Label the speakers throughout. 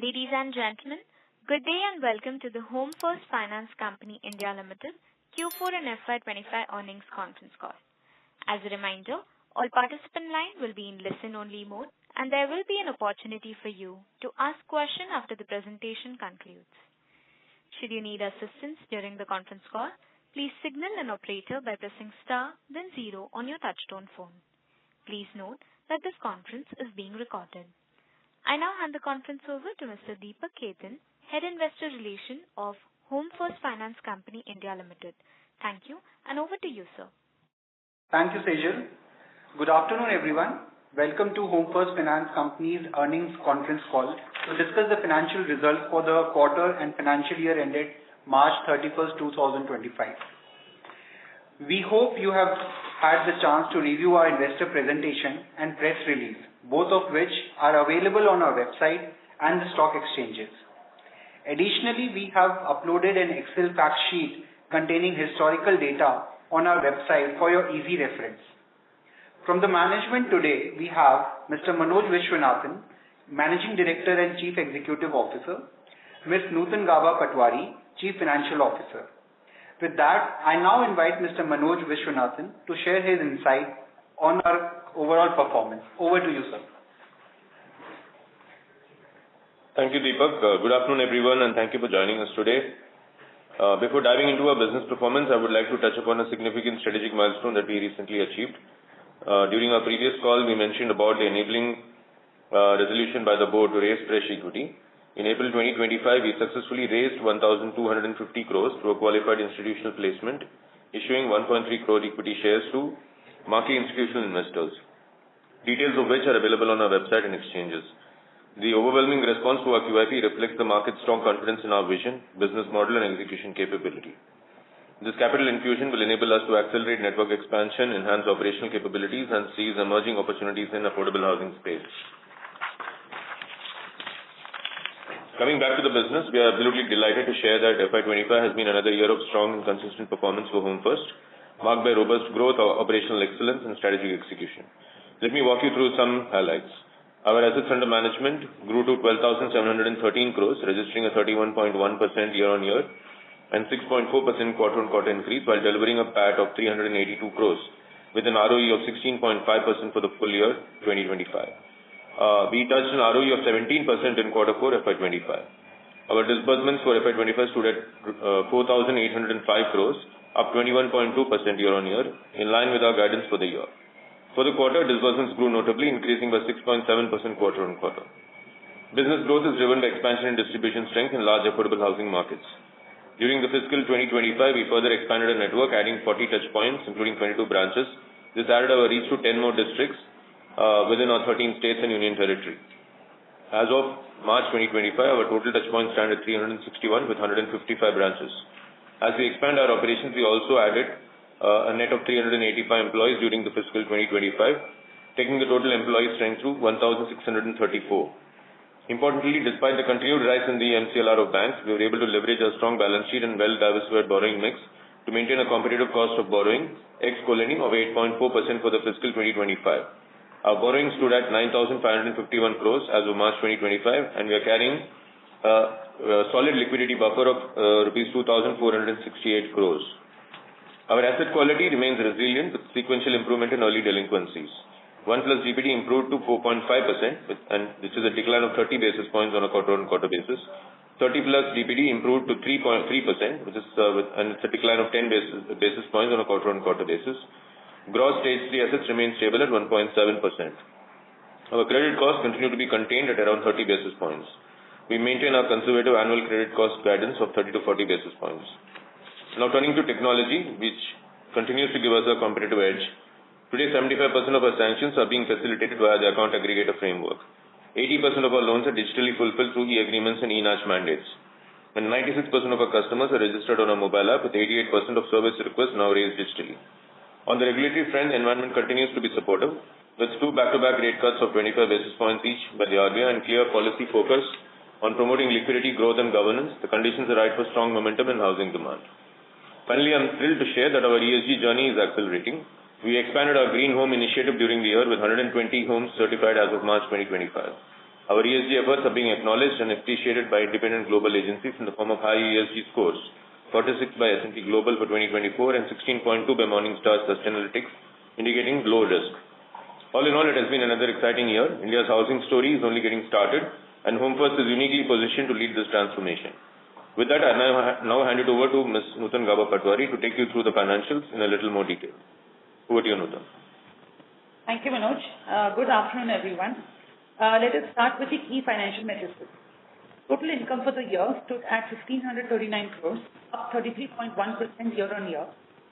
Speaker 1: Ladies and gentlemen, good day and welcome to the Home First Finance Company India Limited Q4 and FY25 earnings conference call. As a reminder, all participant line will be in listen-only mode, and there will be an opportunity for you to ask questions after the presentation concludes. Should you need assistance during the conference call, please signal an operator by pressing star then zero on your touchtone phone. Please note that this conference is being recorded. I now hand the conference over to Mr. Deepak Khetan, Head Investor Relations of Home First Finance Company India Limited. Thank you, and over to you, sir.
Speaker 2: Thank you, Sejal. Good afternoon, everyone. Welcome to Home First Finance Company's earnings conference call to discuss the financial results for the quarter and financial year ended March 31st, 2025. We hope you have had the chance to review our investor presentation and press release, both of which are available on our website and the stock exchanges. Additionally, we have uploaded an Excel fact sheet containing historical data on our website for your easy reference. From the management today, we have Mr. Manoj Viswanathan, Managing Director and Chief Executive Officer, Ms. Nutan Gaba Patwari, Chief Financial Officer. With that, I now invite Mr. Manoj Viswanathan to share his insight on our overall performance. Over to you, sir.
Speaker 3: Thank you, Deepak. Good afternoon, everyone, and thank you for joining us today. Before diving into our business performance, I would like to touch upon a significant strategic milestone that we recently achieved. During our previous call, we mentioned about the enabling resolution by the board to raise fresh equity. In April 2025, we successfully raised 1,250 crores through a qualified institutional placement, issuing 1.3 crore equity shares to marquee institutional investors, details of which are available on our website and exchanges. The overwhelming response to our QIP reflects the market's strong confidence in our vision, business model, and execution capability. This capital infusion will enable us to accelerate network expansion, enhance operational capabilities, and seize emerging opportunities in affordable housing space. Coming back to the business, we are absolutely delighted to share that FY25 has been another year of strong and consistent performance for Home First, marked by robust growth, operational excellence, and strategic execution. Let me walk you through some highlights. Our assets under management grew to 12,713 crores, registering a 31.1% year-on-year and 6.4% quarter-on-quarter increase, while delivering a PAT of 382 crores with an ROE of 16.5% for the full year 2025. We touched an ROE of 17% in Q4 FY25. Our disbursements for FY25 stood at 4,805 crores, up 21.2% year-on-year, in line with our guidance for the year. For the quarter, disbursements grew notably, increasing by 6.7% quarter-on-quarter. Business growth is driven by expansion and distribution strength in large affordable housing markets. During the fiscal 2025, we further expanded our network, adding 40 touch points, including 22 branches. This added our reach to 10 more districts within our 13 states and union territory. As of March 2025, our total touchpoints stand at 361 with 155 branches. As we expand our operations, we also added a net of 385 employees during the fiscal 2025, taking the total employee strength to 1,634. Importantly, despite the continued rise in the MCLR of banks, we were able to leverage our strong balance sheet and well-diversified borrowing mix to maintain a competitive cost of borrowing, ex-co-lending, of 8.4% for the fiscal 2025. Our borrowings stood at 9,551 crores as of March 2025, and we are carrying a solid liquidity buffer of rupees 2,468 crores. Our asset quality remains resilient with sequential improvement in early delinquencies. 1+ DPD improved to 4.5%, which is a decline of 30 basis points on a quarter-on-quarter basis. 30+ DPD improved to 3.3%, which is and it's a decline of 10 basis points on a quarter-on-quarter basis. Gross stage 3 assets remain stable at 1.7%. Our credit costs continue to be contained at around 30 basis points. We maintain our conservative annual credit cost guidance of 30 to 40 basis points. Now turning to technology, which continues to give us a competitive edge. Today, 75% of our sanctions are being facilitated via the account aggregator framework. 80% of our loans are digitally fulfilled through e-agreements and e-NACH mandates. And 96% of our customers are registered on our mobile app, with 88% of service requests now raised digitally. On the regulatory front, the environment continues to be supportive, with 2 back-to-back rate cuts of 25 basis points each by the RBI and clear policy focus on promoting liquidity, growth, and governance. The conditions are right for strong momentum in housing demand. Finally, I'm thrilled to share that our ESG journey is accelerating. We expanded our Green Home initiative during the year with 120 homes certified as of March 2025. Our ESG efforts are being acknowledged and appreciated by independent global agencies in the form of high ESG scores, 46 by S&P Global for 2024 and 16.2 by Morningstar Sustainalytics, indicating low risk. All in all, it has been another exciting year. India's housing story is only getting started, and Home First is uniquely positioned to lead this transformation. With that, I now hand it over to Ms. Nutan Gaba Patwari to take you through the financials in a little more detail. Over to you, Nutan.
Speaker 4: Thank you, Manoj. Good afternoon, everyone. Let us start with the key financial metrics. Total income for the year stood at 1,539 crores, up 33.1% year-on-year,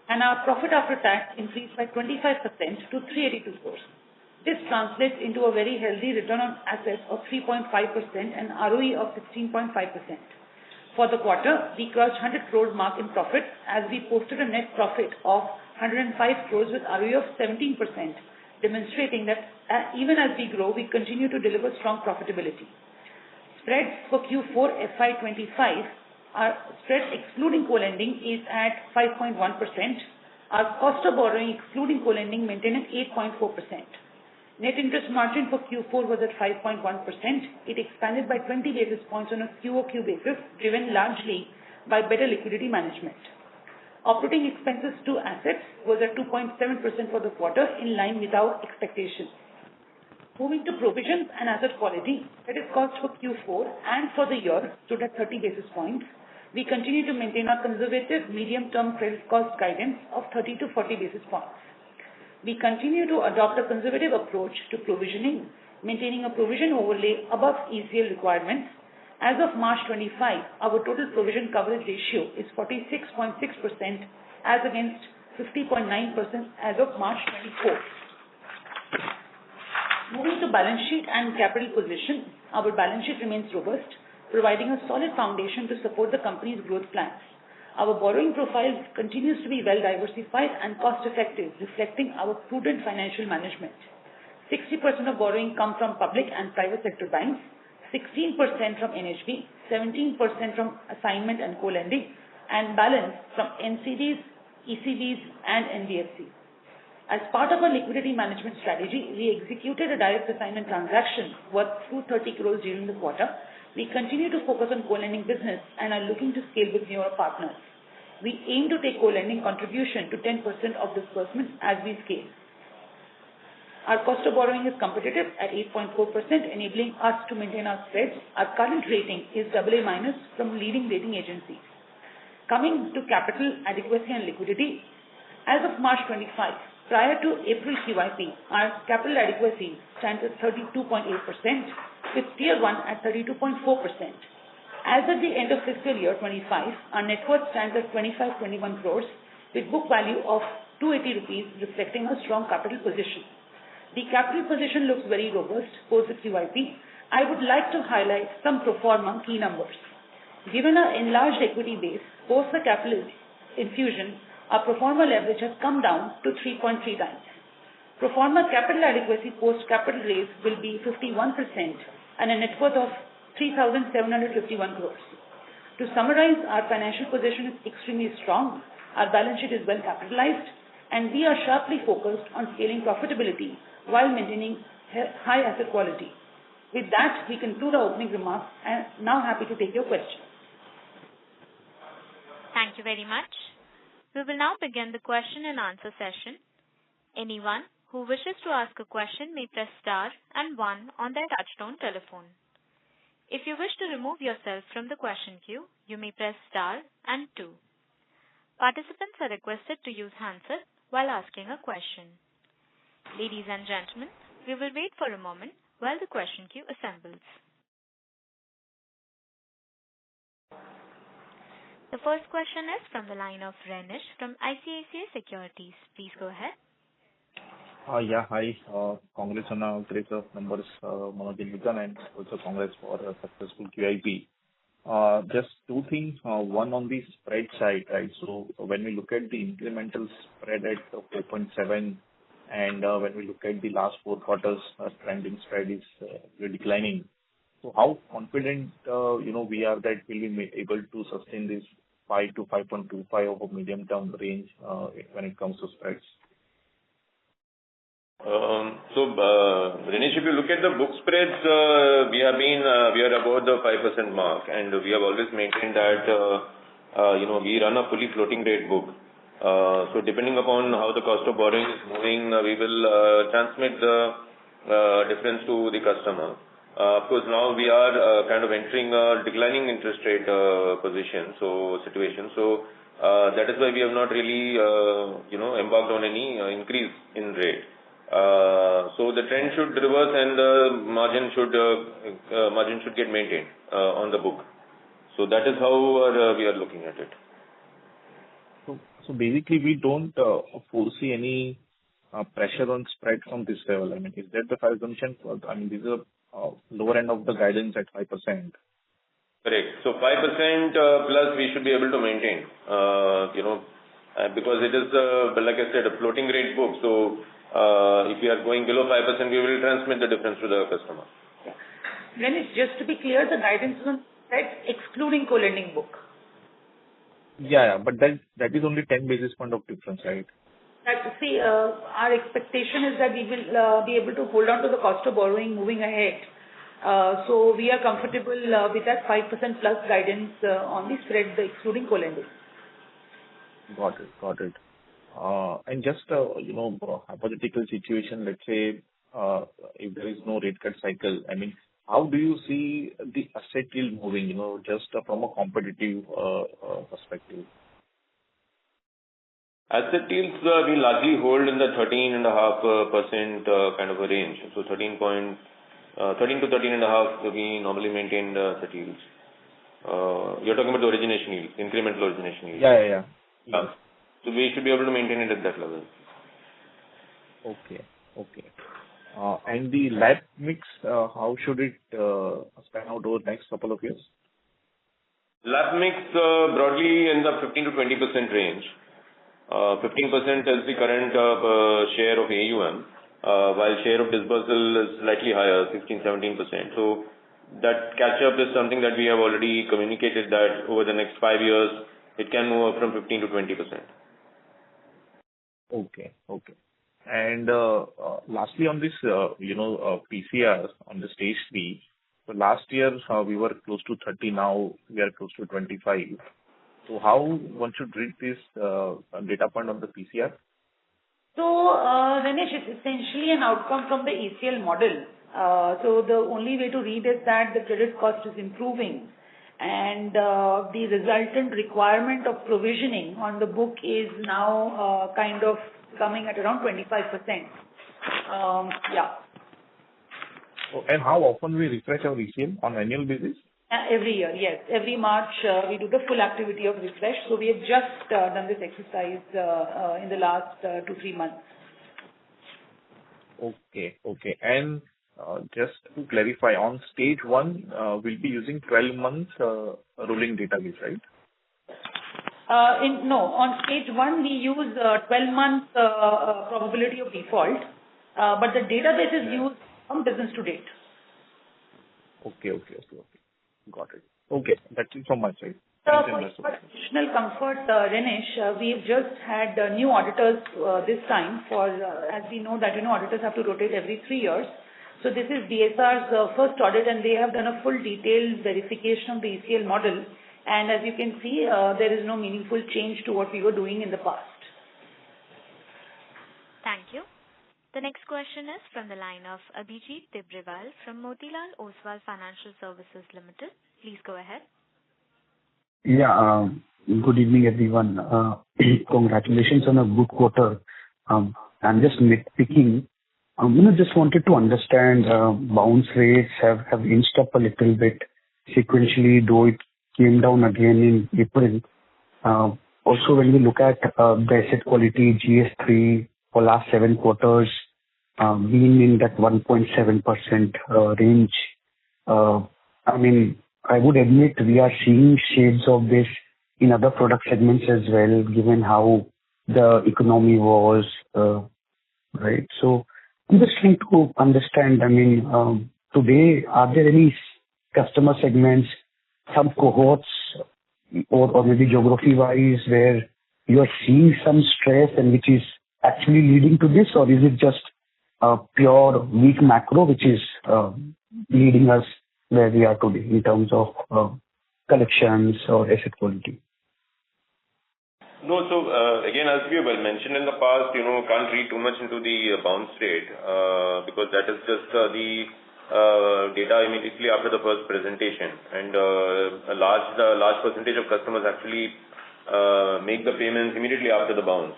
Speaker 4: and our profit after tax increased by 25% to 382 crores. This translates into a very healthy return on assets of 3.5% and ROE of 16.5%. For the quarter, we crossed 100 crores mark in profit as we posted a net profit of 105 crores with ROE of 17%, demonstrating that even as we grow, we continue to deliver strong profitability. Spreads for Q4FY25, our spread excluding co-lending is at 5.1%. Our cost of borrowing excluding co-lending maintained at 8.4%. Net interest margin for Q4 was at 5.1%. It expanded by 20 basis points on a QOQ basis, driven largely by better liquidity management. Operating expenses to assets was at 2.7% for the quarter, in line with our expectations. Moving to provisions and asset quality, credit cost for Q4 and for the year stood at 30 basis points. We continue to maintain our conservative medium-term credit cost guidance of 30 to 40 basis points. We continue to adopt a conservative approach to provisioning, maintaining a provision overlay above ECL requirements. As of March 25, our total provision coverage ratio is 46.6% as against 50.9% as of March 24. Moving to balance sheet and capital position, our balance sheet remains robust, providing a solid foundation to support the company's growth plans. Our borrowing profile continues to be well diversified and cost-effective, reflecting our prudent financial management. 60% of borrowing comes from public and private sector banks, 16% from NHB, 17% from assignment and co-lending, and balance from NCDs, ECBs, and NBFCs. As part of our liquidity management strategy, we executed a direct assignment transaction worth 230 crores during the quarter. We continue to focus on co-lending business and are looking to scale with newer partners. We aim to take co-lending contribution to 10% of disbursements as we scale. Our cost of borrowing is competitive at 8.4%, enabling us to maintain our spreads. Our current rating is AA- from leading rating agencies. Coming to capital adequacy and liquidity, as of March 25, prior to April QIP, our capital adequacy stands at 32.8%, with Tier 1 at 32.4%. As at the end of fiscal year 25, our net worth stands at 2521 crores, with book value of 280 rupees, reflecting a strong capital position. The capital position looks very robust post the QIP. I would like to highlight some pro forma key numbers. Given our enlarged equity base, post the capital infusion, our pro forma leverage has come down to 3.3 times. Pro forma capital adequacy post capital raise will be 51% and a net worth of 3,751 crores. To summarize, our financial position is extremely strong, our balance sheet is well capitalized, and we are sharply focused on scaling profitability while maintaining high asset quality. With that, we conclude our opening remarks and now happy to take your questions.
Speaker 1: Thank you very much. We will now begin the question and answer session. Anyone who wishes to ask a question may press star and 1 on their touchtone telephone. If you wish to remove yourself from the question queue, you may press star and 2. Participants are requested to use handset while asking a question. Ladies and gentlemen, we will wait for a moment while the question queue assembles. The first question is from the line of Renish from ICICI Securities. Please go ahead.
Speaker 5: Yeah, hi. Congrats on a great set of numbers, Manoj and Nutan, and also congrats for a successful QIP. Just two things. One on the spread side, right? So when we look at the incremental spread at 4.7, and when we look at the last 4 quarters, trending spread is declining. So how confident we are that we'll be able to sustain this 5 to 5.25 of a medium-term range when it comes to spreads?
Speaker 3: Dinesh, if you look at the book spreads, we are above the 5% mark, and we have always maintained that, we run a fully floating rate book. Depending upon how the cost of borrowing is moving, we will transmit the difference to the customer. Of course, now we are kind of entering a declining interest rate situation. That is why we have not really, embarked on any increase in rate. The trend should reverse and the margin should get maintained on the book. That is how we are looking at it.
Speaker 5: So basically, we don't foresee any pressure on spread from this level. I mean, is that the fair assumption? I mean, this is a lower end of the guidance at 5%.
Speaker 3: Correct. So 5% plus we should be able to maintain, because it is, like I said, a floating rate book. So if we are going below 5%, we will transmit the difference to the customer.
Speaker 4: Then it's just to be clear, the guidance is on spread excluding co-lending book.
Speaker 5: Yeah, but that is only 10 basis point of difference, right?
Speaker 4: Our expectation is that we will be able to hold on to the cost of borrowing moving ahead. So we are comfortable with that 5% plus guidance on the spread excluding co-lending.
Speaker 5: Got it. And just, hypothetical situation, let's say, if there is no rate cut cycle, I mean, how do you see the asset yield moving, just from a competitive perspective?
Speaker 3: Asset yields, we largely hold in the 13.5% kind of a range. So 13 to 13.5, we normally maintain the asset yields. You're talking about the origination yield, incremental origination yield.
Speaker 5: Yeah.
Speaker 3: So we should be able to maintain it at that level.
Speaker 5: Okay. And the LAP mix, how should it span out over the next couple of years?
Speaker 3: LAP mix broadly in the 15 to 20% range. 15% is the current share of AUM, while share of disbursal is slightly higher, 16-17%. So that catch-up is something that we have already communicated that over the next 5 years, it can move up from 15 to 20%.
Speaker 5: Okay. And lastly, on this, PCR on the stage 3. So last year we were close to 30. Now we are close to 25. So how one should read this data point of the PCR?
Speaker 4: So, Dinesh, it's essentially an outcome from the ACL model. So the only way to read is that the credit cost is improving, and the resultant requirement of provisioning on the book is now kind of coming at around 25%.
Speaker 5: And how often we refresh our ACL on annual basis?
Speaker 4: Every year, yes. Every March we do the full activity of refresh. So we have just done this exercise in the last 2-3 months.
Speaker 5: Okay. And just to clarify, on stage 1, we'll be using 12 months rolling database, right?
Speaker 4: On stage 1 we use 12 months probability of default, but the database is used from business to date.
Speaker 5: Okay. Got it. Okay, that's it from my side.
Speaker 4: For additional comfort, Dinesh, we've just had new auditors this time as we know that auditors have to rotate every 3 years. So this is DSR's first audit, and they have done a full detailed verification of the ACL model. And as you can see, there is no meaningful change to what we were doing in the past.
Speaker 1: Thank you. The next question is from the line of Abhijit Tibrewal from Motilal Oswal Financial Services Limited. Please go ahead.
Speaker 6: Yeah, good evening, everyone. Congratulations on a good quarter. I'm just nitpicking. Just wanted to understand bounce rates have inched up a little bit sequentially, though it came down again in April. Also, when we look at the asset quality, GS3 for last 7 quarters, being in that 1.7% range. I mean, I would admit we are seeing shades of this in other product segments as well, given how the economy was, right? So I'm just trying to understand, I mean, today, are there any customer segments, some cohorts, or maybe geography-wise, where you are seeing some stress and which is actually leading to this, or is it just pure weak macro, which is leading us where we are today in terms of collections or asset quality?
Speaker 3: No. So, again, as we have well mentioned in the past, can't read too much into the bounce rate, because that is just the data immediately after the first presentation. And a large percentage of customers actually make the payments immediately after the bounce.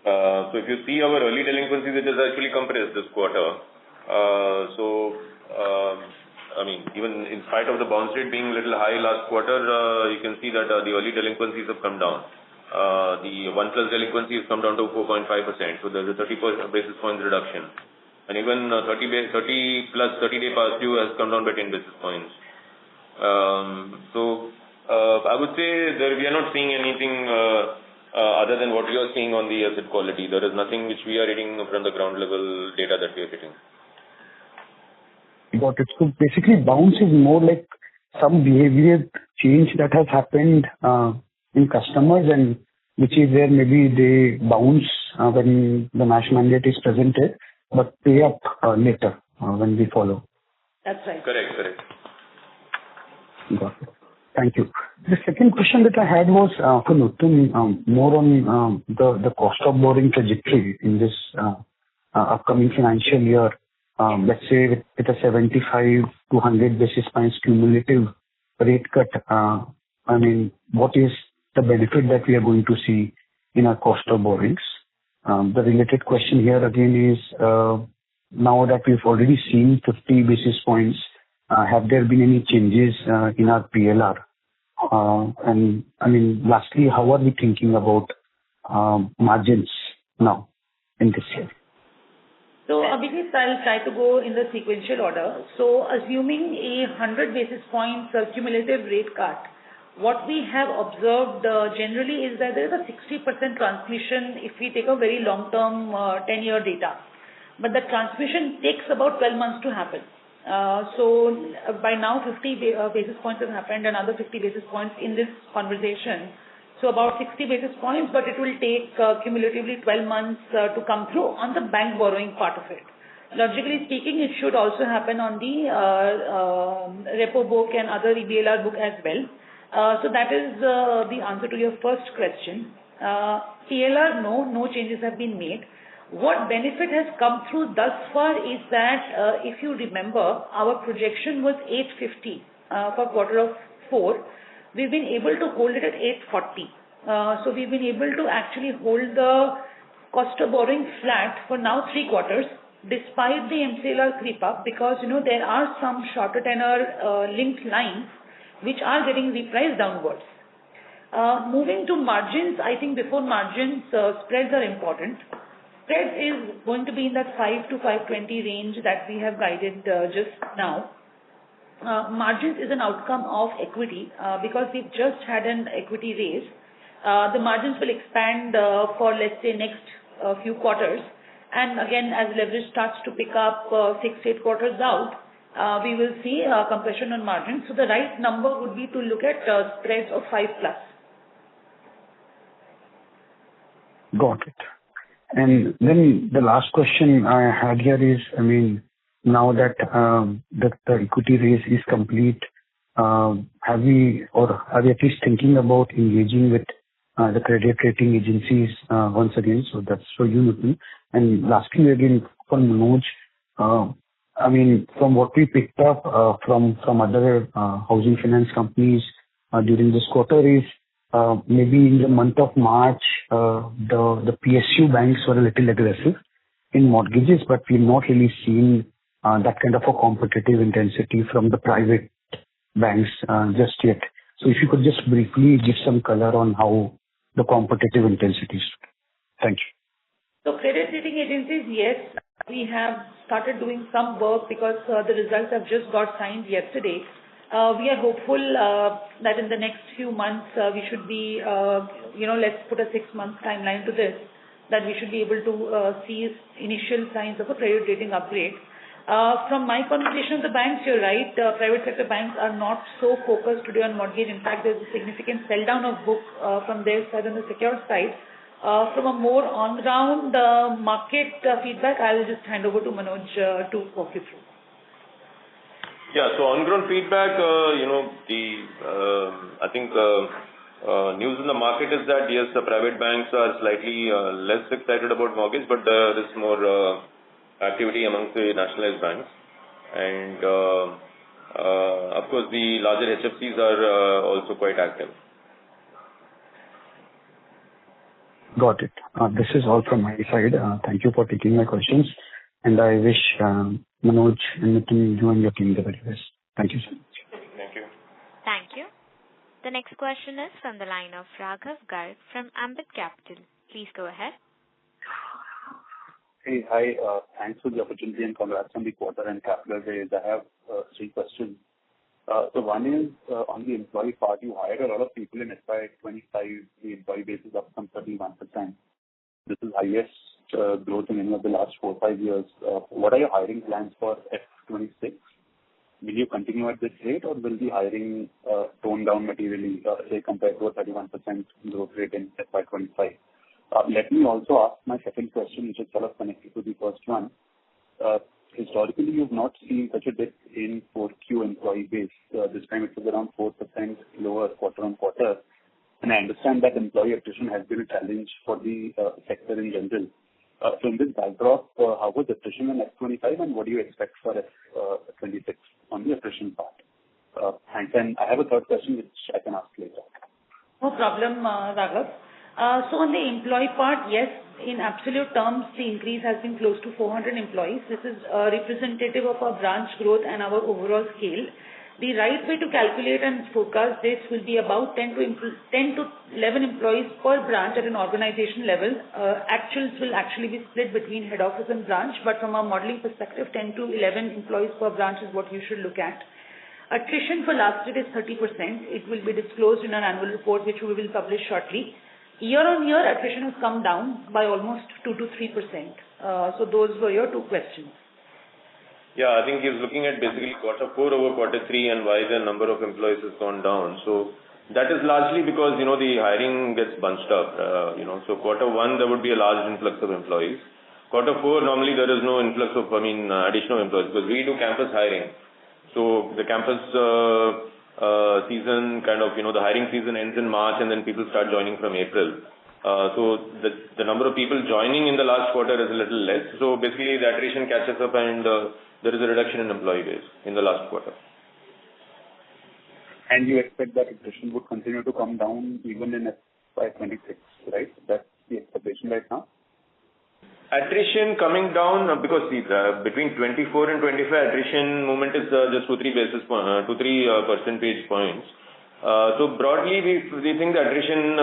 Speaker 3: So if you see our early delinquencies, it has actually compressed this quarter. Even in spite of the bounce rate being a little high last quarter, you can see that the early delinquencies have come down. The 1+ delinquency has come down to 4.5%, so there's a 30 basis points reduction. And even 30-day past due has come down by 10 basis points. I would say we are not seeing anything other than what you are seeing on the asset quality. There is nothing which we are reading from the ground level data that we are getting.
Speaker 6: Got it. So basically, bounce is more like some behavior change that has happened in customers, and which is where maybe they bounce when the NACH mandate is presented, but pay up later when we follow.
Speaker 4: That's right.
Speaker 3: Correct.
Speaker 6: Got it. Thank you. The second question that I had was for Nutan, more on the cost of borrowing trajectory in this upcoming financial year. Let's say with a 75 to 100 basis points cumulative rate cut, what is the benefit that we are going to see in our cost of borrowings? The related question here again is, now that we've already seen 50 basis points, have there been any changes in our PLR? Lastly, how are we thinking about margins now in this year?
Speaker 4: So, Abhijit, I'll try to go in the sequential order. So, assuming a 100 basis points cumulative rate cut, what we have observed generally is that there is a 60% transmission if we take a very long-term 10-year data. But the transmission takes about 12 months to happen. By now 50 basis points have happened, another 50 basis points in this conversation. So about 60 basis points, but it will take cumulatively 12 months to come through on the bank borrowing part of it. Logically speaking, it should also happen on the repo book and other EBLR book as well. So that is the answer to your first question. PLR, no changes have been made. What benefit has come through thus far is that, if you remember, our projection was 850 for Q4. We've been able to hold it at 840. So we've been able to actually hold the cost of borrowing flat for now 3 quarters, despite the MCLR creep up, because there are some shorter tenor linked lines which are getting repriced downwards. Moving to margins, I think before margins, spreads are important. Spread is going to be in that 5 to 520 range that we have guided just now. Margins is an outcome of equity because we've just had an equity raise. The margins will expand for, let's say, next few quarters. And again, as leverage starts to pick up 6-8 quarters out, we will see compression on margins. So the right number would be to look at spreads of 5+.
Speaker 6: Got it. And then the last question I had here is, now that the equity raise is complete, are we at least thinking about engaging with the credit rating agencies once again? So that's for you, Nutan. And lastly, again, for Manoj, from what we picked up from other housing finance companies during this quarter is, maybe in the month of March, the PSU banks were a little aggressive in mortgages, but we've not really seen that kind of a competitive intensity from the private banks just yet. So if you could just briefly give some color on how the competitive intensity is. Thank you.
Speaker 4: So credit rating agencies, yes, we have started doing some work because the results have just got signed yesterday. We are hopeful that in the next few months we should be, let's put a 6-month timeline to this, that we should be able to see initial signs of a credit rating upgrade. From my conversation with the banks, you're right, private sector banks are not so focused today on mortgage. In fact, there's a significant sell down of book from their side on the secured side. From a more on-ground market feedback, I'll just hand over to Manoj to walk you through.
Speaker 3: Yeah, so on-ground feedback, I think news in the market is that yes, the private banks are slightly less excited about mortgage, but there is more activity amongst the nationalized banks. And of course, the larger HFCs are also quite active.
Speaker 6: Got it. This is all from my side. Thank you for taking my questions. And I wish Manoj and Nitin, you and your team the very best. Thank you so much.
Speaker 3: Thank you.
Speaker 1: Thank you. The next question is from the line of Raghav Garg from Ambit Capital. Please go ahead.
Speaker 5: Hey, hi. Thanks for the opportunity and congrats on the quarter and capital raise. I have 3 questions. So one is on the employee part, you hired a lot of people in FY25. The employee base is up from 31%. This is highest growth in any of the last 4 or 5 years. What are your hiring plans for F26? Will you continue at this rate, or will the hiring tone down materially, say, compared to a 31% growth rate in FY25? Let me also ask my second question, which is sort of connected to the first one. Historically, you've not seen such a dip in 4Q employee base. This time it was around 4% lower quarter on quarter. And I understand that employee attrition has been a challenge for the sector in general. So in this backdrop, how was attrition in F25 and what do you expect for F26 on the attrition part? Thanks. And I have a third question which I can ask later.
Speaker 4: No problem, Raghav. So on the employee part, yes, in absolute terms, the increase has been close to 400 employees. This is representative of our branch growth and our overall scale. The right way to calculate and forecast this will be about 10 to 11 employees per branch at an organization level. Actuals will actually be split between head office and branch, but from a modeling perspective, 10 to 11 employees per branch is what you should look at. Attrition for last year is 30%. It will be disclosed in an annual report, which we will publish shortly. Year on year, attrition has come down by almost 2 to 3%. So those were your 2 questions.
Speaker 3: Yeah, I think he's looking at basically quarter 4 over quarter 3 and why the number of employees has gone down. So that is largely because, the hiring gets bunched up. So quarter 1, there would be a large influx of employees. Quarter 4, normally there is no influx of, additional employees because we do campus hiring. So the campus season kind of, the hiring season ends in March and then people start joining from April. So the number of people joining in the last quarter is a little less. So basically the attrition catches up and there is a reduction in employee base in the last quarter.
Speaker 5: And you expect that attrition would continue to come down even in FY26, right? That's the expectation right now?
Speaker 3: Attrition coming down because between 24 and 25 attrition movement is just 2-3 percentage points. So broadly we think the attrition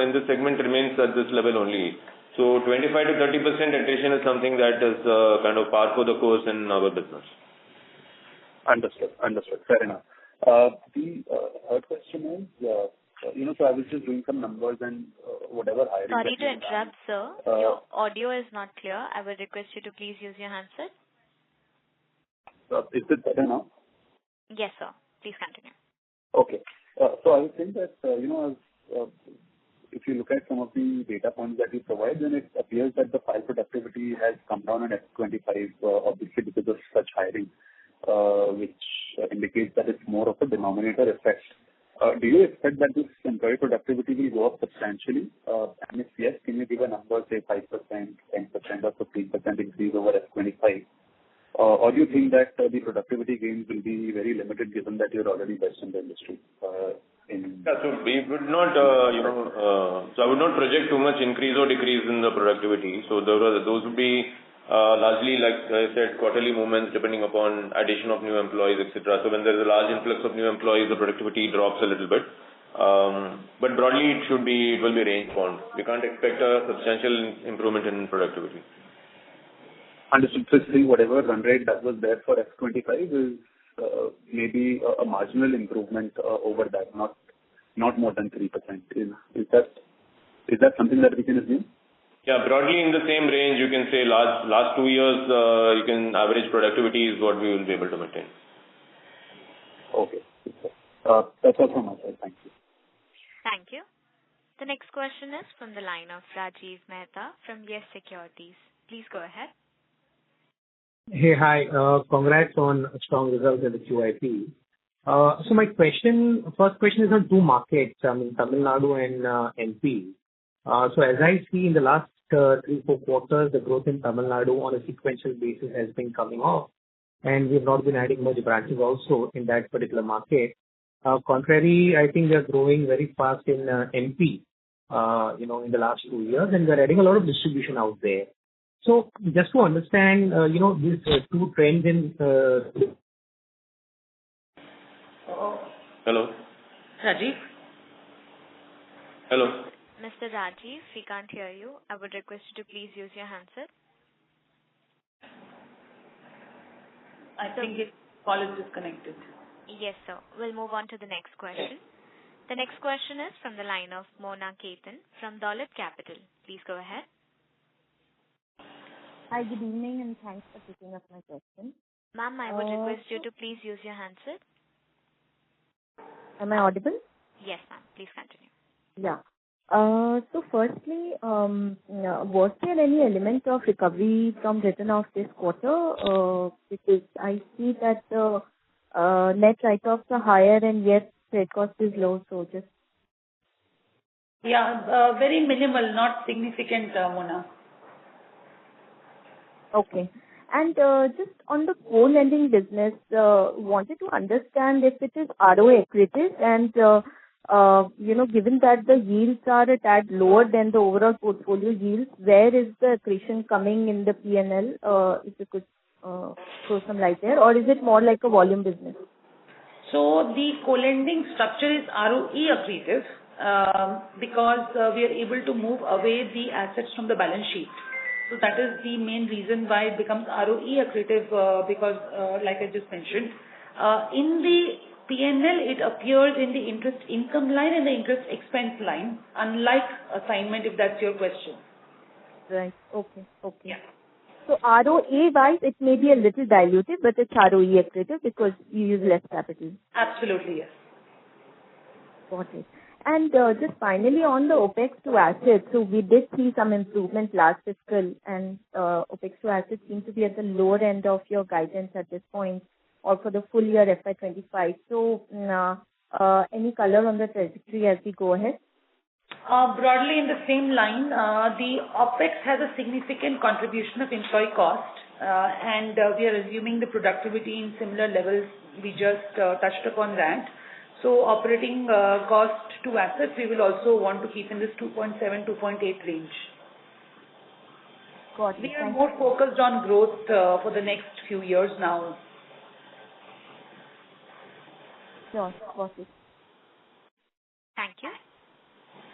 Speaker 3: in this segment remains at this level only. So 25 to 30% attrition is something that is kind of par for the course in our business.
Speaker 5: Understood. Fair enough. The third question is, so I was just doing some numbers and whatever hiring.
Speaker 1: Sorry to interrupt, sir. Your audio is not clear. I would request you to please use your handset.
Speaker 5: Is it better now?
Speaker 1: Yes, sir. Please continue.
Speaker 5: Okay. So I would think that, if you look at some of the data points that you provide, then it appears that the file productivity has come down in F25, obviously because of such hiring, which indicates that it's more of a denominator effect. Do you expect that this employee productivity will go up substantially? And if yes, can you give a number, say 5%, 10% or 15% increase over F25? Or do you think that the productivity gains will be very limited given that you're already best in the industry?
Speaker 3: Yeah, so we would not, so I would not project too much increase or decrease in the productivity. So those would be largely, like I said, quarterly movements depending upon addition of new employees, etc. So when there is a large influx of new employees, the productivity drops a little bit. But broadly, it will be range bound. We can't expect a substantial improvement in productivity.
Speaker 5: Understood. So whatever run rate that was there for F25 is maybe a marginal improvement over that, not more than 3%. Is that something that we can assume?
Speaker 3: Yeah, broadly in the same range, you can say last 2 years, you can average productivity is what we will be able to maintain.
Speaker 5: Okay. That's all from my side. Thank you.
Speaker 1: Thank you. The The next question is from the line of Rajiv Mehta from Yes Securities. Please go ahead.
Speaker 7: Hey, hi. Congrats on strong results at the QIP. So my first question is on two markets, Tamil Nadu and MP. So as I see in the last 3-4 quarters, the growth in Tamil Nadu on a sequential basis has been coming off, and we've not been adding much branches also in that particular market. Contrary, I think we are growing very fast in MP, in the last 2 years, and we're adding a lot of distribution out there. So just to understand, these two trends in...
Speaker 3: Hello?
Speaker 4: Rajiv?
Speaker 3: Hello?
Speaker 1: Mr. Rajiv, we can't hear you. I would request you to please use your handset.
Speaker 4: I think his call is disconnected.
Speaker 1: Yes, sir. We'll move on to the next question. The next question is from the line of Mona Ketan from Dolat Capital. Please go ahead.
Speaker 8: Hi, good evening, and thanks for taking up my question.
Speaker 1: Ma'am, I would request you to please use your handset.
Speaker 8: Am I audible?
Speaker 1: Yes, ma'am. Please continue.
Speaker 8: Yeah. So firstly, was there any element of recovery from written off this quarter? Because I see that the net write-offs are higher and yet credit cost is low, so just...
Speaker 4: Yeah, very minimal, not significant, Mona.
Speaker 8: Okay. And just on the co-lending business, wanted to understand if it is ROA accretive and, given that the yields are a tad lower than the overall portfolio yields, where is the accretion coming in the P&L? If you could throw some light there, or is it more like a volume business?
Speaker 4: So the co-lending structure is ROE accretive because we are able to move away the assets from the balance sheet. So that is the main reason why it becomes ROE accretive because, like I just mentioned, in the P&L it appears in the interest income line and the interest expense line, unlike assignment, if that's your question.
Speaker 8: Right. Okay.
Speaker 4: Yeah.
Speaker 8: So ROA-wise, it may be a little diluted, but it's ROE accretive because you use less capital.
Speaker 4: Absolutely, yes.
Speaker 8: Got it. And just finally on the OPEX to assets, so we did see some improvement last fiscal, and OPEX to assets seem to be at the lower end of your guidance at this point, or for the full year FY25. So any color on the trajectory as we go ahead?
Speaker 4: Broadly in the same line, the OPEX has a significant contribution of employee cost, and we are assuming the productivity in similar levels. We just touched upon that. So operating cost to assets, we will also want to keep in this 2.7-2.8 range.
Speaker 8: Got it.
Speaker 4: We are more focused on growth for the next few years now.
Speaker 8: Sure, got it.
Speaker 1: Thank you.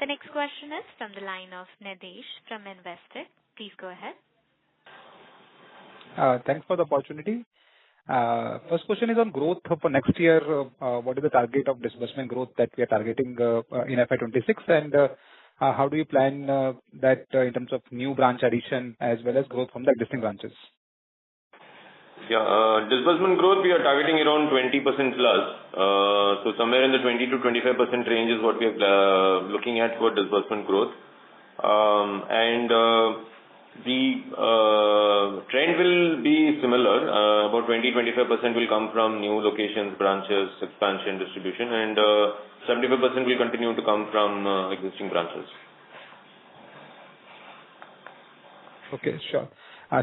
Speaker 1: The next question is from the line of Nidesh from Investec. Please go ahead.
Speaker 9: Thanks for the opportunity. First question is on growth for next year. What is the target of disbursement growth that we are targeting in FY26, and how do you plan that in terms of new branch addition as well as growth from the existing branches?
Speaker 3: Yeah, disbursement growth we are targeting around 20% plus. So somewhere in the 20 to 25% range is what we are looking at for disbursement growth. And the trend will be similar. About 20-25% will come from new locations, branches, expansion, distribution, and 75% will continue to come from existing branches.
Speaker 9: Okay, sure.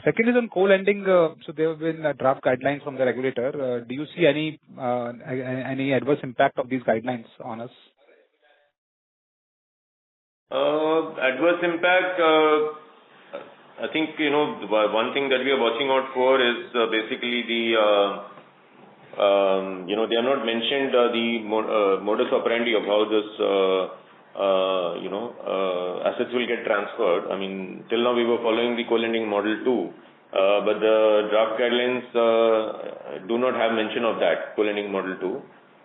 Speaker 9: Second is on co-lending. So there have been draft guidelines from the regulator. Do you see any adverse impact of these guidelines on us?
Speaker 3: Adverse impact, I think, one thing that we are watching out for is basically they have not mentioned the modus operandi of how this assets will get transferred. I mean, till now we were following the co-lending model too, but the draft guidelines do not have mention of that co-lending model too.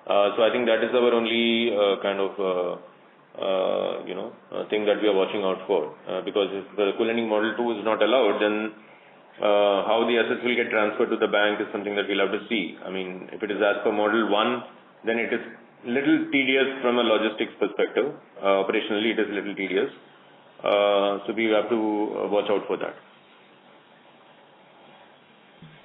Speaker 3: So I think that is our only thing that we are watching out for. Because if the co-lending model 2 is not allowed, then how the assets will get transferred to the bank is something that we'll have to see. I mean, if it is as per model 1, then it is little tedious from a logistics perspective. Operationally, it is a little tedious. So we have to watch out for that.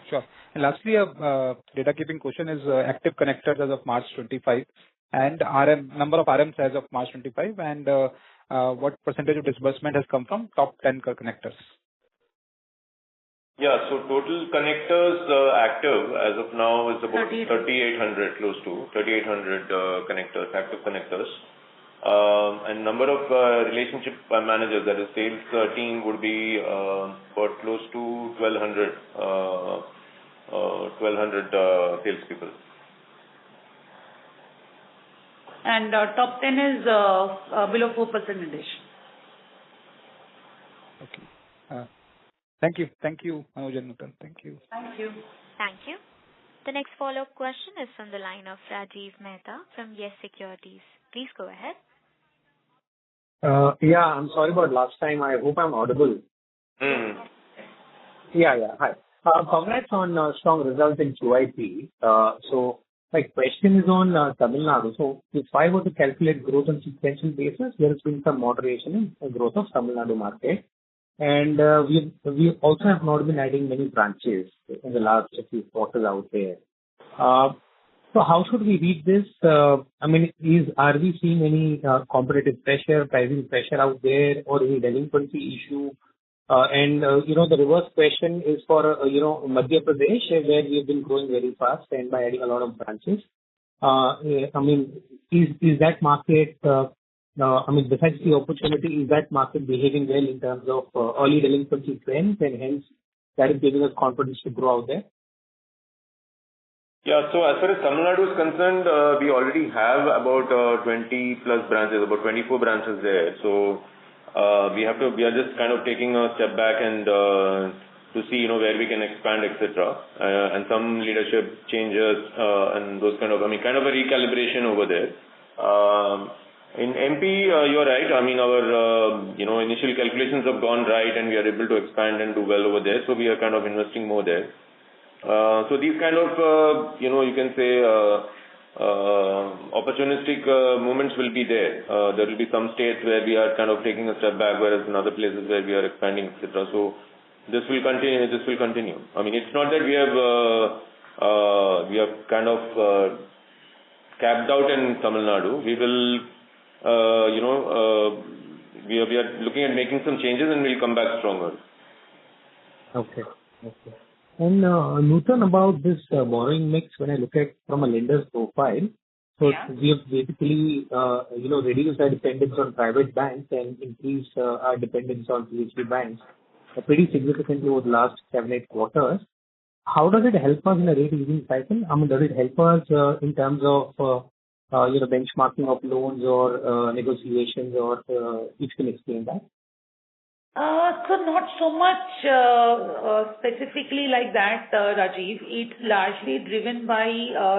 Speaker 9: Sure. And lastly, a data keeping question is active connectors as of March 25 and number of RMs as of March 25 and what percentage of disbursement has come from top 10 connectors?
Speaker 3: Yeah, so total connectors active as of now is about 3,800, close to 3,800 connectors, active connectors. And number of relationship managers, that is sales team, would be about close to 1,200 salespeople.
Speaker 4: And top 10 is below 4% addition.
Speaker 9: Okay. Thank you. Thank you, Manoj and Nutan. Thank you.
Speaker 4: Thank you.
Speaker 1: Thank you. The next follow-up question is from the line of Rajiv Mehta from Yes Securities. Please go ahead.
Speaker 7: Yeah, I'm sorry about last time. I hope I'm audible. Yeah. Hi. Congrats on strong results in QIP. So my question is on Tamil Nadu. So if I were to calculate growth on sequential basis, there has been some moderation in growth of Tamil Nadu market. And we also have not been adding many branches in the last few quarters out there. So how should we read this? I mean, are we seeing any competitive pressure, pricing pressure out there, or any delinquency issue? And the reverse question is for Madhya Pradesh, where we have been growing very fast and by adding a lot of branches. I mean, is that market? Besides the opportunity, is that market behaving well in terms of early delinquency trends, and hence that is giving us confidence to grow out there?
Speaker 3: Yeah, so as far as Tamil Nadu is concerned, we already have about 20 plus branches, about 24 branches there. So we are just kind of taking a step back and to see where we can expand, etc. And some leadership changes and those kind of a recalibration over there. In MP, you're right. I mean, our initial calculations have gone right, and we are able to expand and do well over there. So we are kind of investing more there. So these kind of you can say opportunistic movements will be there. There will be some states where we are kind of taking a step back, whereas in other places where we are expanding, etc. So this will continue. I mean, it's not that we have kind of capped out in Tamil Nadu. We will. We are looking at making some changes, and we'll come back stronger.
Speaker 7: Okay. And Nutan, about this borrowing mix, when I look at from a lender's profile, so we have basically reduced our dependence on private banks and increased our dependence on PSB banks pretty significantly over the last 7-8 quarters. How does it help us in a rate easing cycle? I mean, does it help us in terms of benchmarking of loans or negotiations, or if you can explain that?
Speaker 4: So not so much specifically like that, Rajiv. It's largely driven by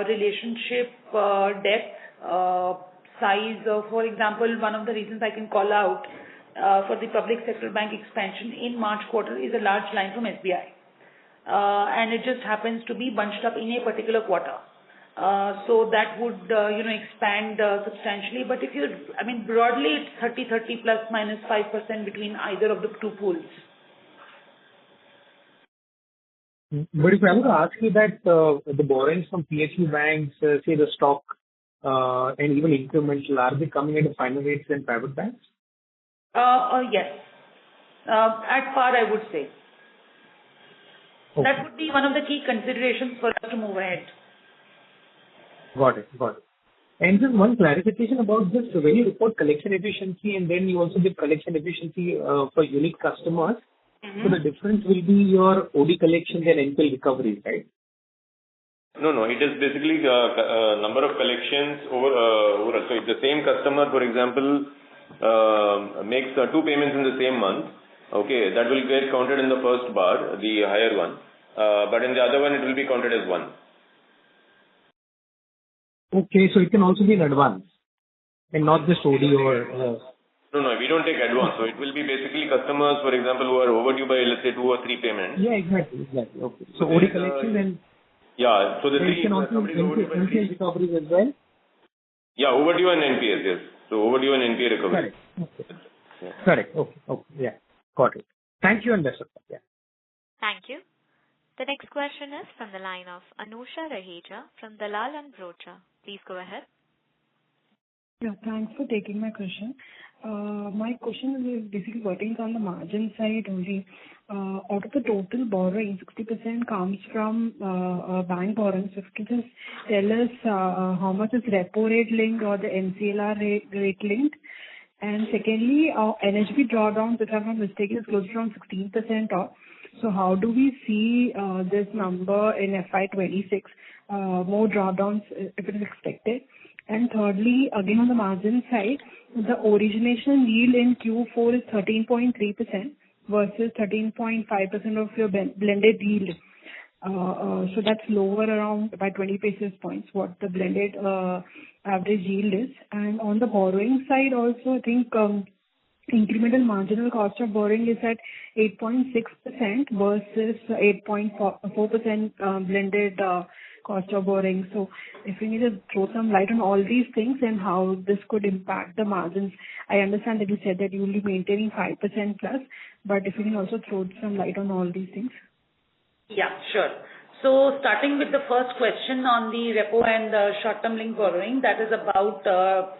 Speaker 4: relationship depth, size. For example, one of the reasons I can call out for the public sector bank expansion in March quarter is a large line from SBI. And it just happens to be bunched up in a particular quarter. So that would, expand substantially. But broadly it's 30 plus minus 5% between either of the two pools.
Speaker 7: But if I were to ask you that the borrowings from PSU banks, say the stock and even incremental, are they coming at a finer rates than private banks?
Speaker 4: Yes. At par, I would say. Okay. That would be one of the key considerations for us to move ahead.
Speaker 7: Got it. And just one clarification about this. So when you report collection efficiency and then you also give collection efficiency for unique customers, so the difference will be your OD collections and NPL recoveries, right?
Speaker 3: No. It is basically number of collections over. So if the same customer, for example, makes 2 payments in the same month, okay, that will get counted in the first bar, the higher one. But in the other one, it will be counted as 1.
Speaker 7: Okay, so it can also be in advance and not just OD or...
Speaker 3: No, we don't take advance. So it will be basically customers, for example, who are overdue by, let's say, 2 or 3 payments.
Speaker 7: Yeah, exactly. Okay. So OD collection and...
Speaker 3: Yeah, so the 3...
Speaker 7: can also NPL recoveries as well?
Speaker 3: Yeah, overdue and NPAs, yes. So overdue and NPA recovery.
Speaker 7: Correct. Okay. Yeah. Correct. Okay. Okay. Yeah. Got it. Thank you and best of luck. Yeah.
Speaker 1: Thank you. The next question is from the line of Anusha Raheja from Dalal and Broacha. Please go ahead.
Speaker 10: Yeah, thanks for taking my question. My question is basically working on the margin side only. Out of the total borrowing, 60% comes from bank borrowings. If you can just tell us how much is repo rate linked or the MCLR rate linked? And secondly, our NHB drawdowns, if I'm not mistaken, is close to around 16% off. So how do we see this number in FY26? More drawdowns if it is expected. And thirdly, again on the margin side, the origination yield in Q4 is 13.3% versus 13.5% of your blended yield. So that's lower around by 20 basis points what the blended average yield is. And on the borrowing side also, I think incremental marginal cost of borrowing is at 8.6% versus 8.4% blended cost of borrowing. So if you need to throw some light on all these things and how this could impact the margins. I understand that you said that you will be maintaining 5% plus, but if you can also throw some light on all these things.
Speaker 4: Yeah, sure. So starting with the first question on the repo and short-term link borrowing, that is about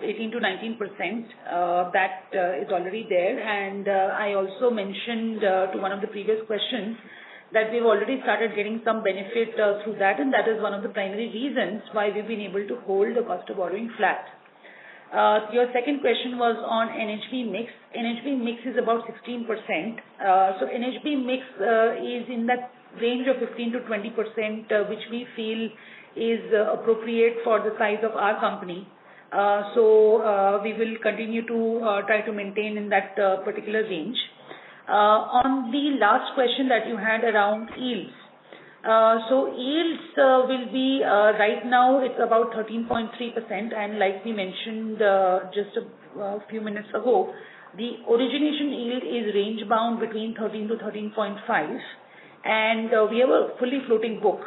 Speaker 4: 18 to 19%. That is already there. And I also mentioned to one of the previous questions that we've already started getting some benefit through that, and that is one of the primary reasons why we've been able to hold the cost of borrowing flat. Your second question was on NHB mix. NHB mix is about 16%. So NHB mix is in that range of 15 to 20%, which we feel is appropriate for the size of our company. So we will continue to try to maintain in that particular range. On the last question that you had around yields. So yields will be, right now it's about 13.3%, and like we mentioned just a few minutes ago, the origination yield is range bound between 13 to 13.5, and we have a fully floating book.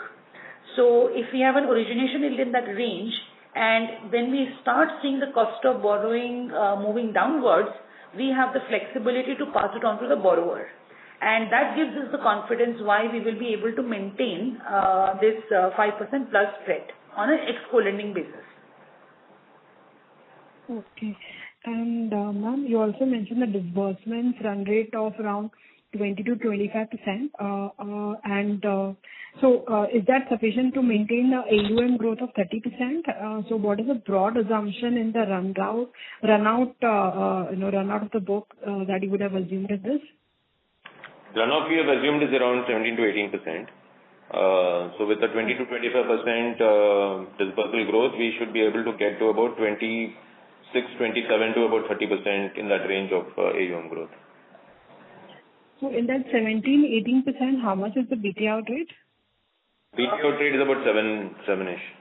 Speaker 4: So if we have an origination yield in that range, and when we start seeing the cost of borrowing moving downwards, we have the flexibility to pass it on to the borrower. And that gives us the confidence why we will be able to maintain this 5% plus spread on an ex-co-lending basis.
Speaker 10: Okay. And ma'am, you also mentioned the disbursements run rate of around 20 to 25%. So is that sufficient to maintain the AUM growth of 30%? So what is the broad assumption in the run out of the book that you would have assumed in this?
Speaker 3: Runoff we have assumed is around 17 to 18%. So with the 20 to 25% disbursal growth, we should be able to get to about 26, 27 to about 30% in that range of AUM growth.
Speaker 10: So in that 17-18%, how much is the BT out rate?
Speaker 3: BT out rate is about 7-ish,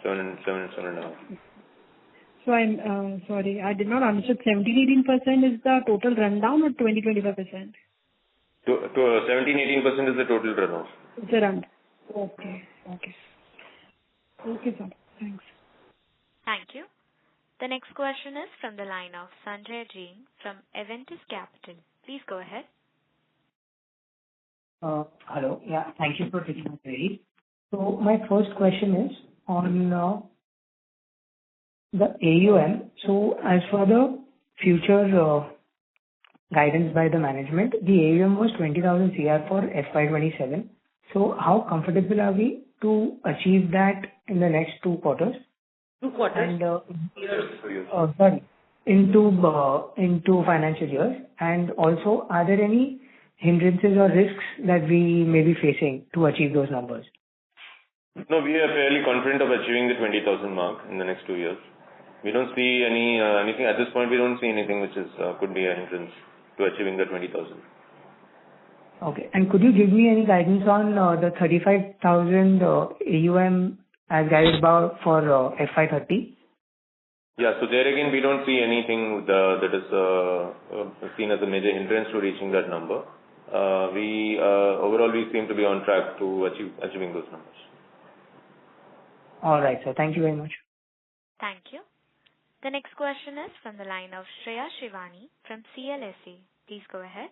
Speaker 3: 7.5.
Speaker 10: So I'm sorry, I did not understand. 17-18% is the total rundown or 20-25%?
Speaker 3: 17-18% is the total runoff.
Speaker 10: It's a run. Okay, sir. Thanks.
Speaker 1: Thank you. The next question is from the line of Sanjay Jain from Aventus Capital. Please go ahead.
Speaker 11: Hello. Yeah, thank you for taking my query. So my first question is on the AUM. So as for the future guidance by the management, the AUM was 20,000 CR for FY27. So how comfortable are we to achieve that in the next 2 quarters?
Speaker 4: 2 quarters?
Speaker 11: And into financial years. And also, are there any hindrances or risks that we may be facing to achieve those numbers?
Speaker 3: No, we are fairly confident of achieving the 20,000 mark in the next 2 years. We don't see anything at this point. We don't see anything which could be a hindrance to achieving the 20,000.
Speaker 11: Okay. And could you give me any guidance on the 35,000 AUM as guided about for FY30?
Speaker 3: Yeah. So there again, we don't see anything that is seen as a major hindrance to reaching that number. Overall, we seem to be on track to achieving those numbers.
Speaker 11: All right, sir. Thank you very much.
Speaker 1: Thank you. The next question is from the line of Shreya Shivani from CLSA. Please go ahead.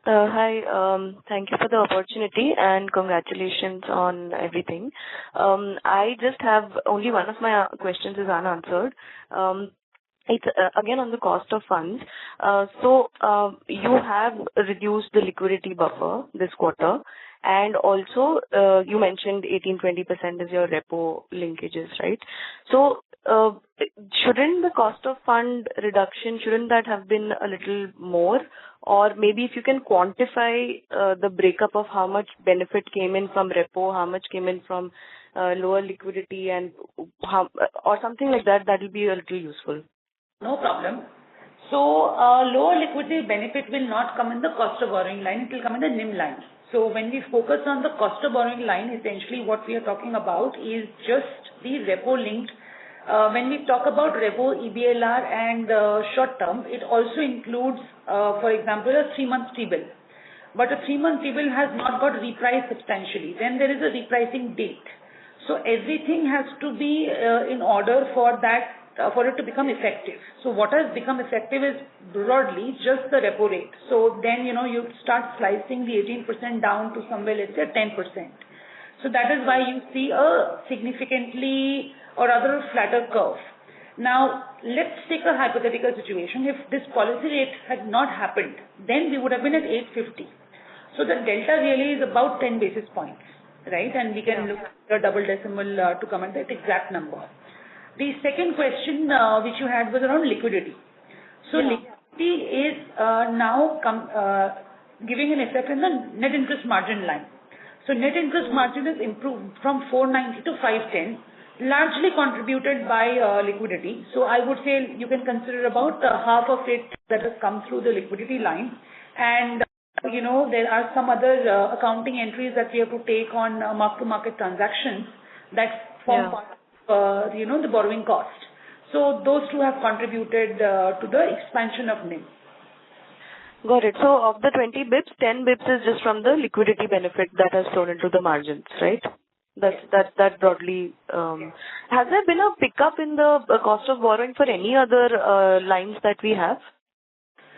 Speaker 12: Hi. Thank you for the opportunity and congratulations on everything. I just have only one of my questions is unanswered. It's again on the cost of funds. So you have reduced the liquidity buffer this quarter, and also you mentioned 18-20% is your repo linkages, right? So shouldn't the cost of fund reduction, shouldn't that have been a little more? Or maybe if you can quantify the breakup of how much benefit came in from repo, how much came in from lower liquidity, and how, or something like that, that will be a little useful.
Speaker 4: No problem. So lower liquidity benefit will not come in the cost of borrowing line, it will come in the NIM line. So when we focus on the cost of borrowing line, essentially what we are talking about is just the repo linked. When we talk about repo, EBLR and short term, it also includes, for example, a 3-month T-bill. But a 3-month T-bill has not got repriced substantially. Then there is a repricing date. So everything has to be in order for that, for it to become effective. So what has become effective is broadly just the repo rate. So then, you start slicing the 18% down to somewhere, let's say 10%. So that is why you see a significantly or rather a flatter curve. Now, let's take a hypothetical situation. If this policy rate had not happened, then we would have been at 850. So the delta really is about 10 basis points, right? And we can look at a double decimal to come at that exact number. The second question which you had was around liquidity. So liquidity is now giving an effect in the net interest margin line. So net interest margin is improved from 490 to 510. Largely contributed by liquidity. So I would say you can consider about half of it that has come through the liquidity line. And, there are some other accounting entries that we have to take on mark-to-market transactions that form part of, the borrowing cost. So those two have contributed to the expansion of NIM.
Speaker 12: Got it. So of the 20 bips, 10 bips is just from the liquidity benefit that has flown into the margins, right? That broadly. Has there been a pickup in the cost of borrowing for any other lines that we have?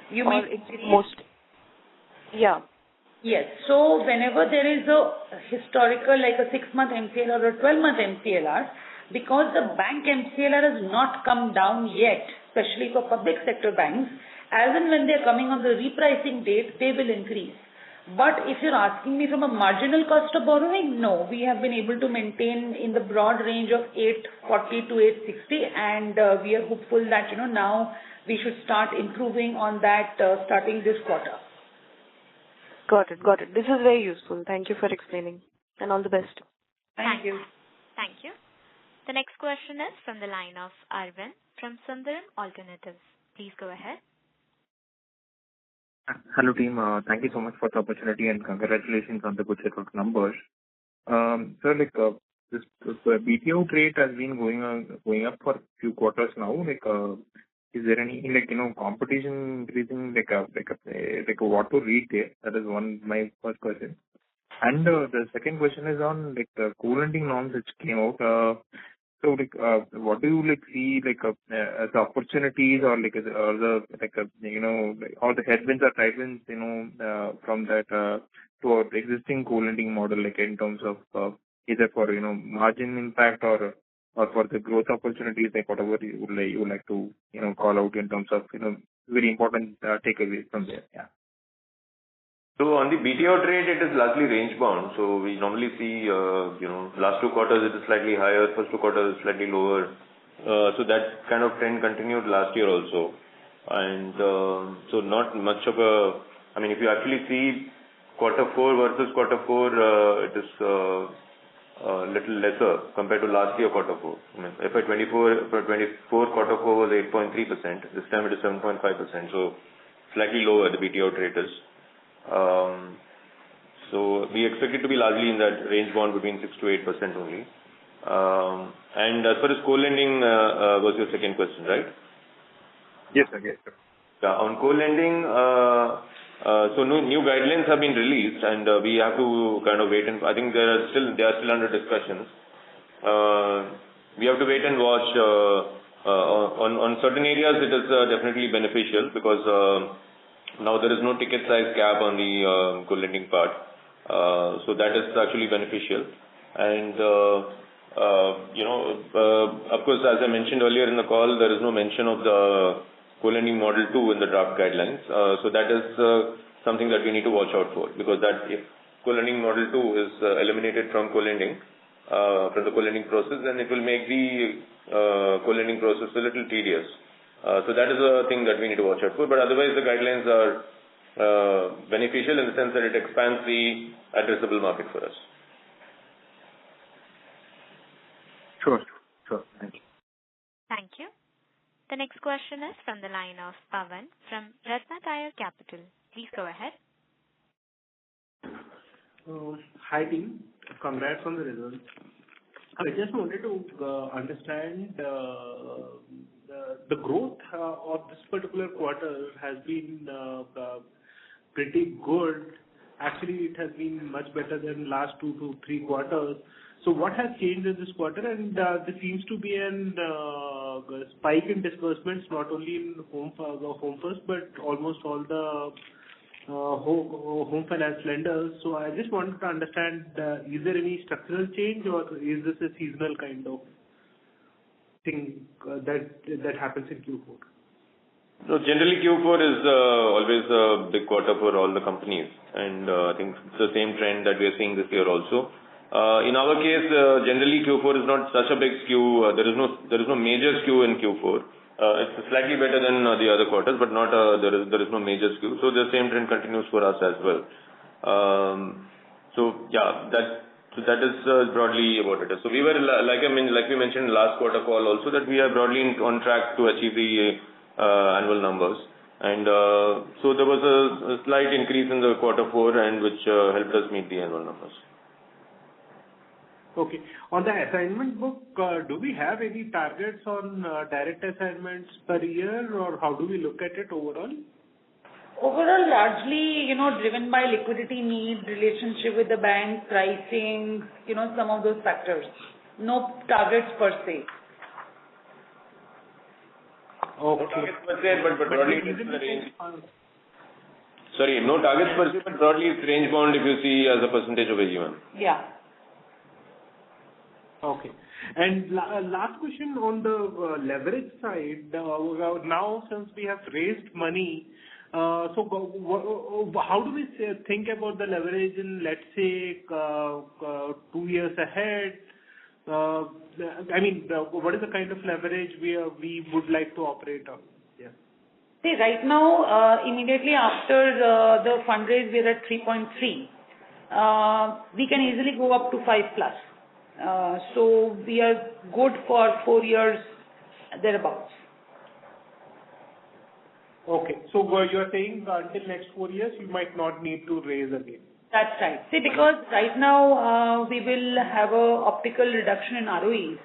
Speaker 4: You mean
Speaker 12: most? Yeah.
Speaker 4: Yes. So whenever there is a historical, like a 6-month MCLR or a 12-month MCLR, because the bank MCLR has not come down yet, especially for public sector banks, as and when they are coming on the repricing date, they will increase. But if you're asking me from a marginal cost of borrowing, no, we have been able to maintain in the broad range of 840 to 860, and we are hopeful that, now we should start improving on that starting this quarter.
Speaker 12: Got it. This is very useful. Thank you for explaining, and all the best.
Speaker 4: Thank you.
Speaker 1: Thank you. The next question is from the line of Arvind from Sundaram Alternatives. Please go ahead.
Speaker 5: Hello team, thank you so much for the opportunity and congratulations on the good set of numbers. So this BTO rate has been going up for a few quarters now. Is there any competition increasing? What to read there? That is my first question. And the second question is on the co-lending norms which came out. So what do you see as opportunities or all the headwinds or tailwinds from that to our existing co-lending model, in terms of either for margin impact or for the growth opportunities, whatever you would like to call out in terms of very important takeaways from there. Yeah.
Speaker 3: So on the BTO rate, it is largely range bound. So we normally see, last 2 quarters it is slightly higher, first 2 quarters is slightly lower. So that kind of trend continued last year also. And so not much of a, if you actually see quarter 4 versus quarter 4, it is a little lesser compared to last year quarter 4. FY24 quarter 4 was 8.3%. This time it is 7.5%. So slightly lower the BTO rate is. So we expect it to be largely in that range bound between 6 to 8% only. And as far as co-lending was your second question, right?
Speaker 5: Yes, sir. Yes, sir.
Speaker 3: Yeah, on co-lending, so new guidelines have been released, and we have to kind of wait, and I think they are still under discussions. We have to wait and watch On certain areas, it is definitely beneficial because now there is no ticket size cap on the co-lending part. So that is actually beneficial. And, of course, as I mentioned earlier in the call, there is no mention of the co-lending model 2 in the draft guidelines. So that is something that we need to watch out for, because that if co-lending model 2 is eliminated from co-lending, from the co-lending process, then it will make the co-lending process a little tedious. So that is a thing that we need to watch out for. But otherwise, the guidelines are beneficial in the sense that it expands the addressable market for us.
Speaker 6: Sure. Thank you.
Speaker 1: Thank you. The next question is from the line of Pavan from Ratnataya Capital. Please go ahead.
Speaker 13: Hi team, congrats on the results. I just wanted to understand the growth of this particular quarter has been pretty good. Actually, it has been much better than last 2 to 3 quarters. So what has changed in this quarter? And there seems to be a spike in disbursements, not only in home first, but almost all the home finance lenders. So I just wanted to understand, is there any structural change, or is this a seasonal kind of thing that happens in Q4?
Speaker 3: So generally Q4 is always a big quarter for all the companies, and I think it's the same trend that we are seeing this year also. In our case, generally Q4 is not such a big skew. There is no major skew in Q4. It's slightly better than the other quarters, but not there is no major skew. So the same trend continues for us as well. So that is broadly what it is. So we were like we mentioned last quarter call also, that we are broadly on track to achieve the annual numbers. And so there was a slight increase in the quarter 4, and which helped us meet the annual numbers.
Speaker 13: Okay. On the assignment book, do we have any targets on direct assignments per year, or how do we look at it overall?
Speaker 4: Overall, largely, driven by liquidity need, relationship with the bank, pricing, some of those factors. No targets per se.
Speaker 13: Okay.
Speaker 3: No targets per se, but broadly it is in the range. Sorry, no targets per se, but broadly it's range bound if you see as a percentage of AUM.
Speaker 4: Yeah.
Speaker 13: Okay. And last question on the leverage side. Now, since we have raised money, so how do we think about the leverage in, let's say, 2 years ahead? What is the kind of leverage we would like to operate on? Yeah.
Speaker 4: See, right now, immediately after the fundraise, we're at 3.3. We can easily go up to 5 plus. So we are good for 4 years thereabouts.
Speaker 13: Okay. So you are saying until next 4 years, you might not need to raise again?
Speaker 4: That's right. See, because right now we will have a optical reduction in ROEs,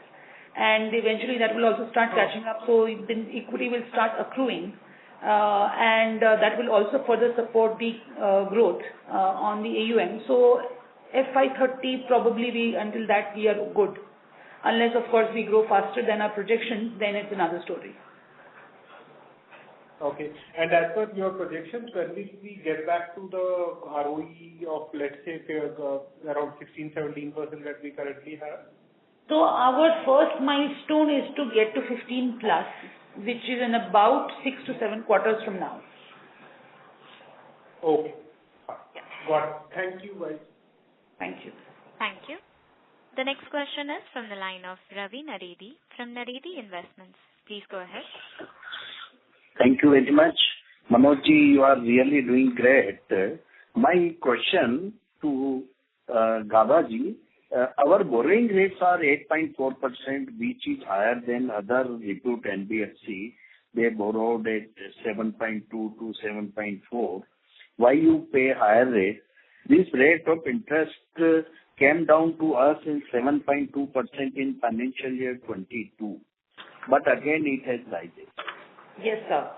Speaker 4: and eventually that will also start catching up. So then equity will start accruing, and that will also further support the growth on the AUM. So FY30 probably until that we are good. Unless of course we grow faster than our projections, then it's another story.
Speaker 13: Okay. And as per your projections, when will we get back to the ROE of, let's say, around 16-17% that we currently have?
Speaker 4: So our first milestone is to get to 15 plus, which is in about 6 to 7 quarters from now.
Speaker 13: Okay. Got it. Thank you, guys.
Speaker 4: Thank you.
Speaker 1: Thank you. The next question is from the line of Ravi Naredi from Naredi Investments. Please go ahead.
Speaker 14: Thank you very much. Manojji, you are really doing great. My question to Gadaji, our borrowing rates are 8.4%, which is higher than other reputed NBFC. They borrowed at 7.2 to 7.4. Why you pay higher rate? This rate of interest came down to us in 7.2% in financial year 22. But again, it has risen.
Speaker 4: Yes, sir.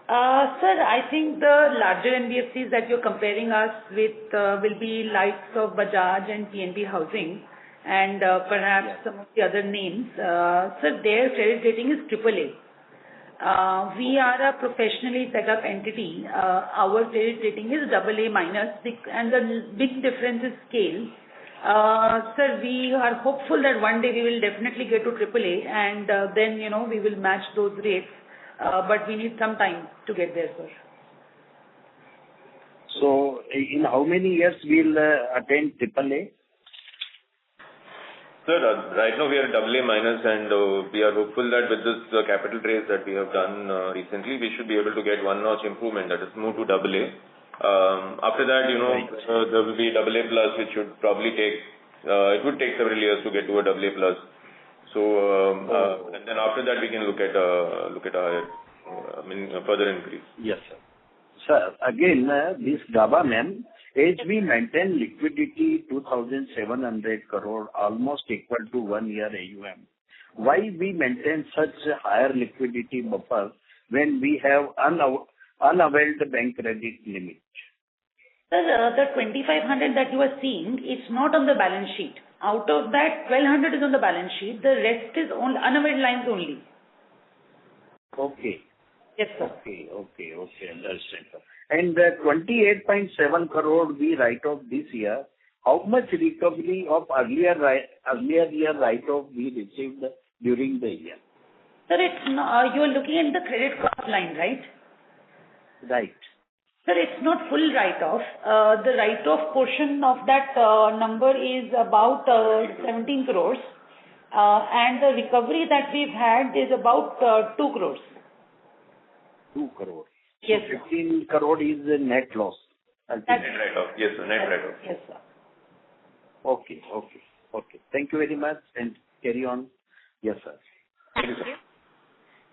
Speaker 4: Sir, I think the larger NBFCs that you're comparing us with will be likes of Bajaj and PNB Housing. and perhaps some of the other names. Sir, their credit rating is AAA. We are a professionally set up entity. Our credit rating is AA minus, and the big difference is scale. Sir, we are hopeful that one day we will definitely get to AAA, and then, we will match those rates. But we need some time to get there, sir.
Speaker 14: So, in how many years we'll attain AAA?
Speaker 3: Sir, right now we are AA minus, and we are hopeful that with this capital raise that we have done recently, we should be able to get one notch improvement, that is move to AA. After that, there will be AA plus, which should probably take, it would take several years to get to a AA plus. So, and then after that we can look at a higher, further increase.
Speaker 14: Yes, sir. Sir, again, this GABA ma'am, as we maintain liquidity 2,700 crore, almost equal to 1 year AUM, why we maintain such a higher liquidity buffer when we have unavailed bank credit limit?
Speaker 4: Sir, the 2,500 that you are seeing, it's not on the balance sheet. Out of that, 1,200 is on the balance sheet. The rest is on unavailed lines only.
Speaker 14: Okay.
Speaker 4: Yes, sir.
Speaker 14: Okay. Understand, sir. And 28.7 crore we write off this year. How much recovery of earlier year write off we received during the year?
Speaker 4: Sir, it's not, you are looking at the credit cost line, right?
Speaker 14: Right.
Speaker 4: Sir, it's not full write-off. The write-off portion of that number is about 17 crores. And the recovery that we've had is about 2 crores.
Speaker 14: 2 crore.
Speaker 4: Yes,
Speaker 14: so 15 crore is the net loss.
Speaker 3: Net write-off. Yes, sir. Net write-off.
Speaker 4: Yes, sir.
Speaker 14: Okay. Thank you very much, and carry on. Yes, sir.
Speaker 1: Thank you.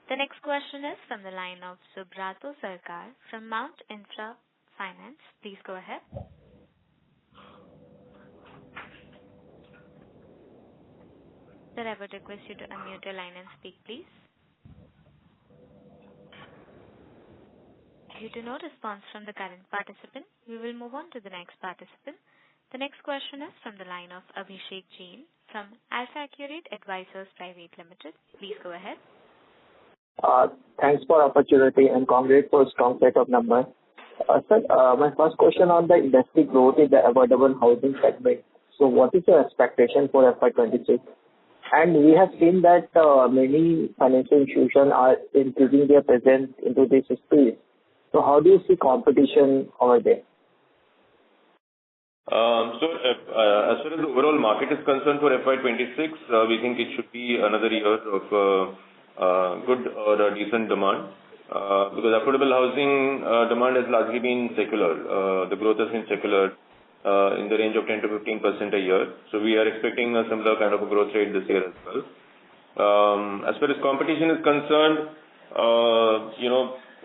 Speaker 1: The next question is from the line of Subrato Sarkar from Mount Intra Finance. Please go ahead. Sir, I would request you to unmute your line and speak, please. Due to no response from the current participant, we will move on to the next participant. The next question is from the line of Abhishek Jain from Alpha Accurate Advisors Private Limited. Please go ahead.
Speaker 15: Thanks for opportunity and congrats for a strong set of numbers. Sir, my first question on the industry growth in the affordable housing segment. So what is your expectation for FY26? And we have seen that many financial institutions are increasing their presence into this space. So how do you see competition over there?
Speaker 3: As far as the overall market is concerned for FY26, we think it should be another year of good or a decent demand, because affordable housing demand has largely been secular. The growth has been secular in the range of 10 to 15% a year. So we are expecting a similar kind of a growth rate this year as well. As far as competition is concerned,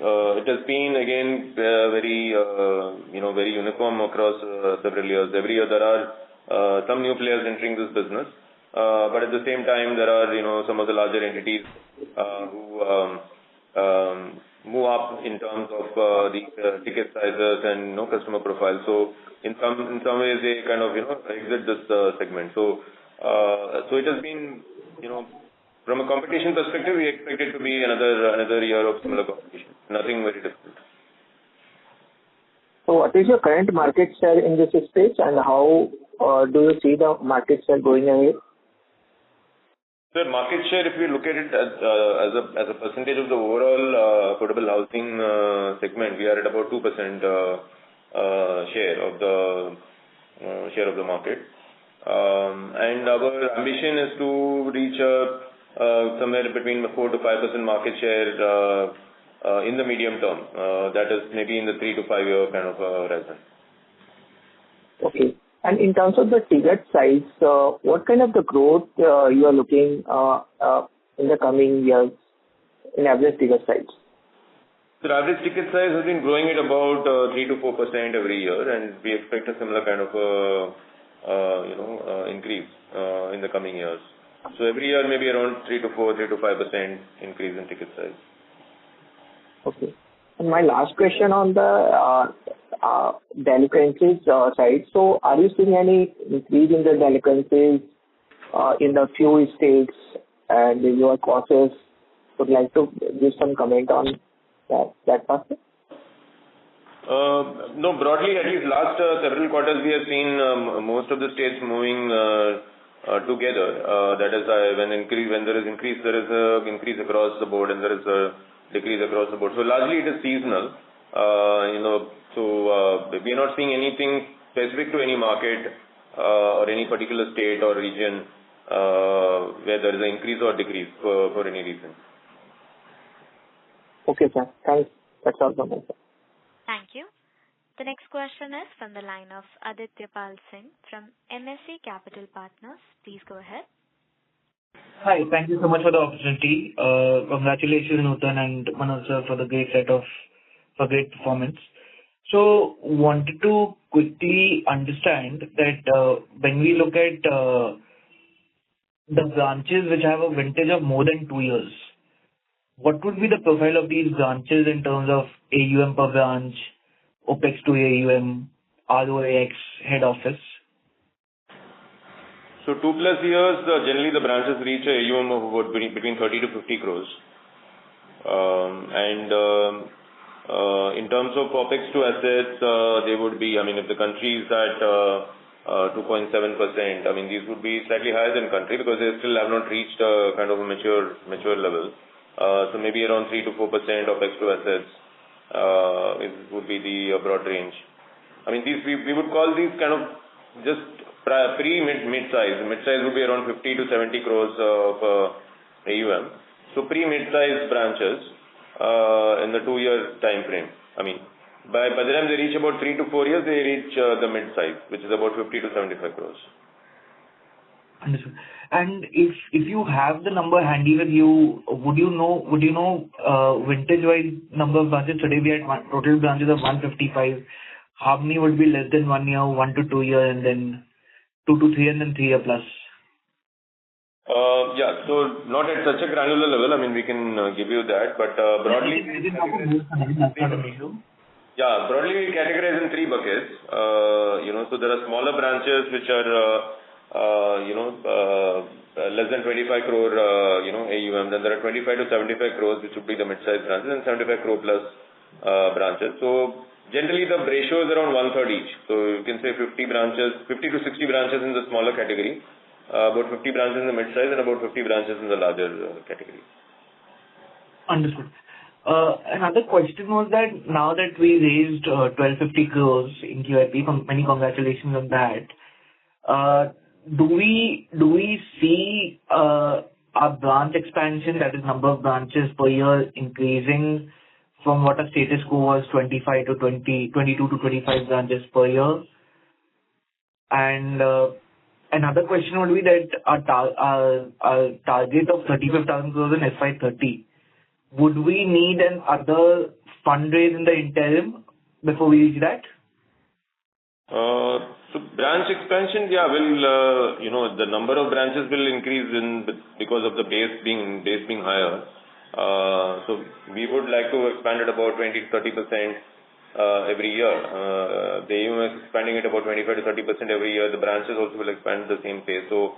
Speaker 3: it has been again very uniform across several years. Every year there are some new players entering this business, but at the same time there are some of the larger entities who move up in terms of the ticket sizes and customer profiles. So in some ways they kind of exit this segment. So it has been from a competition perspective, we expect it to be another year of similar competition. Nothing very different.
Speaker 15: So what is your current market share in this space, and how do you see the market share going ahead?
Speaker 3: The market share, if we look at it as a percentage of the overall affordable housing segment, we are at about 2% share of the market. And our ambition is to reach somewhere between 4 to 5% market share in the medium term. That is maybe in the 3 to 5 year kind of horizon.
Speaker 15: Okay. And in terms of the ticket size, what kind of the growth you are looking in the coming years in average ticket size?
Speaker 3: The average ticket size has been growing at about 3 to 4% every year, and we expect a similar kind of increase in the coming years. So every year maybe around 3 to 5% increase in ticket size.
Speaker 15: Okay. And my last question on the delinquencies side. So are you seeing any increase in the delinquencies in a few states and your courses. Would like to give some comment on that part?
Speaker 3: No, broadly, at least last several quarters, we have seen most of the states moving together. That is, when there is increase, there is a increase across the board, and there is a decrease across the board. So largely, it is seasonal. We are not seeing anything specific to any market or any particular state or region where there is an increase or decrease for any reason.
Speaker 15: Okay, sir. Thanks. That's all from my side.
Speaker 1: Thank you. The next question is from the line of Aditya Pal Singh from MSC Capital Partners. Please go ahead.
Speaker 16: Hi. Thank you so much for the opportunity. Congratulations, Nutan and Manoj sir, for the great performance. So, wanted to quickly understand that when we look at the branches which have a vintage of more than 2 years, what would be the profile of these branches in terms of AUM per branch, OPEX to AUM, ROAX, head office?
Speaker 3: So 2+ years, generally the branches reach a AUM of about between 30 to 50 crores. In terms of OPEX to assets, they would be, if the country is at 2.7%, these would be slightly higher than country because they still have not reached a kind of a mature level. So maybe around 3 to 4% OPEX to assets would be the broad range. These we would call these kind of just pre-mid-size. Mid-size would be around 50 to 70 crores of AUM. So pre-mid-size branches in the 2-year time frame. By the time they reach about 3 to 4 years, they reach the mid-size, which is about 50 to 75 crores.
Speaker 16: Understood. And if you have the number handy with you, would you know vintage-wise number of branches? Today we had total branches of 155. How many would be less than 1 year, 1 to 2 year, and then 2 to 3, and then 3 year plus?
Speaker 3: Yeah, so not at such a granular level. We can give you that, but broadly, broadly we categorize in 3 buckets. So there are smaller branches which are less than 25 crore AUM. Then there are 25 to 75 crores, which would be the mid-size branches, and 75 crore plus branches. So generally the ratio is around 1/3 each. So you can say 50 to 60 branches in the smaller category, about 50 branches in the mid-size, and about 50 branches in the larger category.
Speaker 16: Understood. Another question was that now that we raised 1250 crores in QIP, many congratulations on that. Do we see our branch expansion, that is number of branches per year, increasing from what a status quo was 22 to 25 branches per year? And another question would be that our target of 35,000 crores in FY30, would we need another fundraise in the interim before we reach that?
Speaker 3: So branch expansion, the number of branches will increase because of the base being higher. So we would like to expand it about 20 to 30% every year. The AUM is expanding at about 25 to 30% every year. The branches also will expand at the same pace. So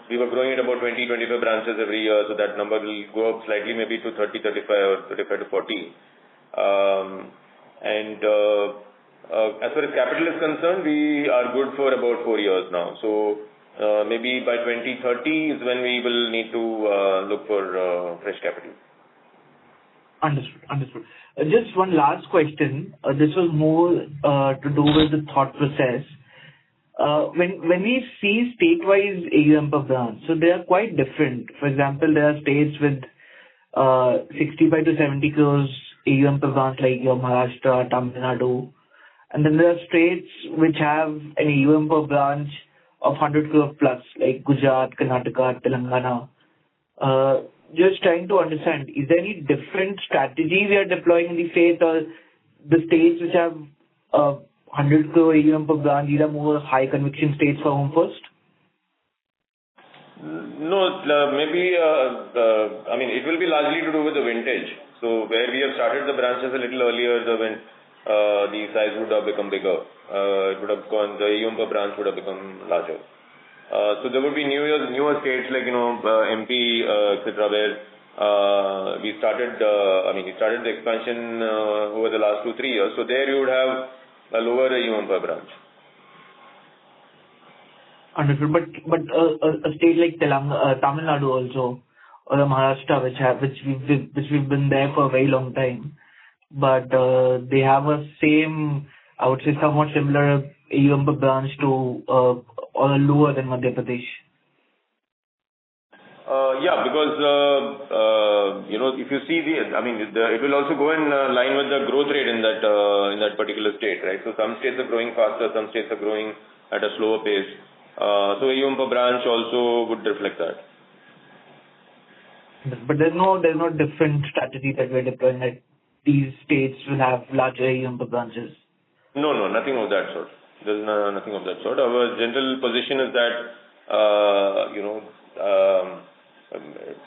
Speaker 3: we were growing at about 20-25 branches every year, so that number will go up slightly, maybe to 30, 35 or 35 to 40. As far as capital is concerned, we are good for about 4 years now. So maybe by 2030 is when we will need to look for fresh capital.
Speaker 16: Understood. Just one last question. This was more to do with the thought process. When we see state-wise AUM per branch, so they are quite different. For example, there are states with 65 to 70 crores AUM per branch like your Maharashtra, Tamil Nadu. And then there are states which have an AUM per branch of 100 crore plus like Gujarat, Karnataka, Telangana. Just trying to understand, is there any different strategy we are deploying in the state, or the states which have 100 crore AUM per branch, these are more high conviction states for Home First?
Speaker 3: No, maybe, it will be largely to do with the vintage. So where we have started the branches a little earlier, the size would have become bigger. The AUM per branch would have become larger. So there would be newer states like, MP, etc., where we started the expansion over the last 2-3 years. So there you would have a lower AUM per branch.
Speaker 16: Understood. But a state like Tamil Nadu also, or Maharashtra, which we've been there for a very long time, but they have a same, I would say, somewhat similar AUM per branch to or lower than Madhya Pradesh.
Speaker 3: Yeah, because if you see it will also go in line with the growth rate in that particular state, right? So some states are growing faster, some states are growing at a slower pace. So AUM per branch also would reflect that.
Speaker 16: But there's no different strategy that we're deploying, that these states will have larger AUM per branches.
Speaker 3: No, nothing of that sort. There's nothing of that sort. Our general position is that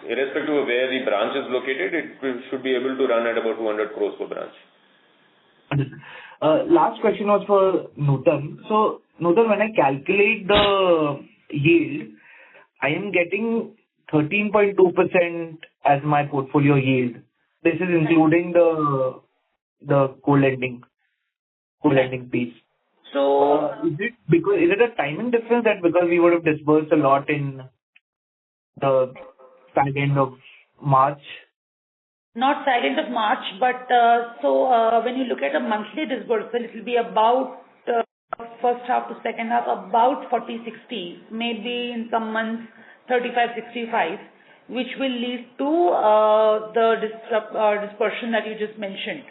Speaker 3: irrespective of where the branch is located, it should be able to run at about 200 crores per branch.
Speaker 16: Last question was for Nutan. So, Nutan, when I calculate the yield, I am getting 13.2% as my portfolio yield. This is including the co-lending piece.
Speaker 4: So,
Speaker 16: is it a timing difference that because we would have disbursed a lot in the fag end of March?
Speaker 4: Not fag end of March, but when you look at a monthly disbursement, it will be about first half to second half, about 40-60, maybe in some months 35-65, which will lead to the dispersion that you just mentioned.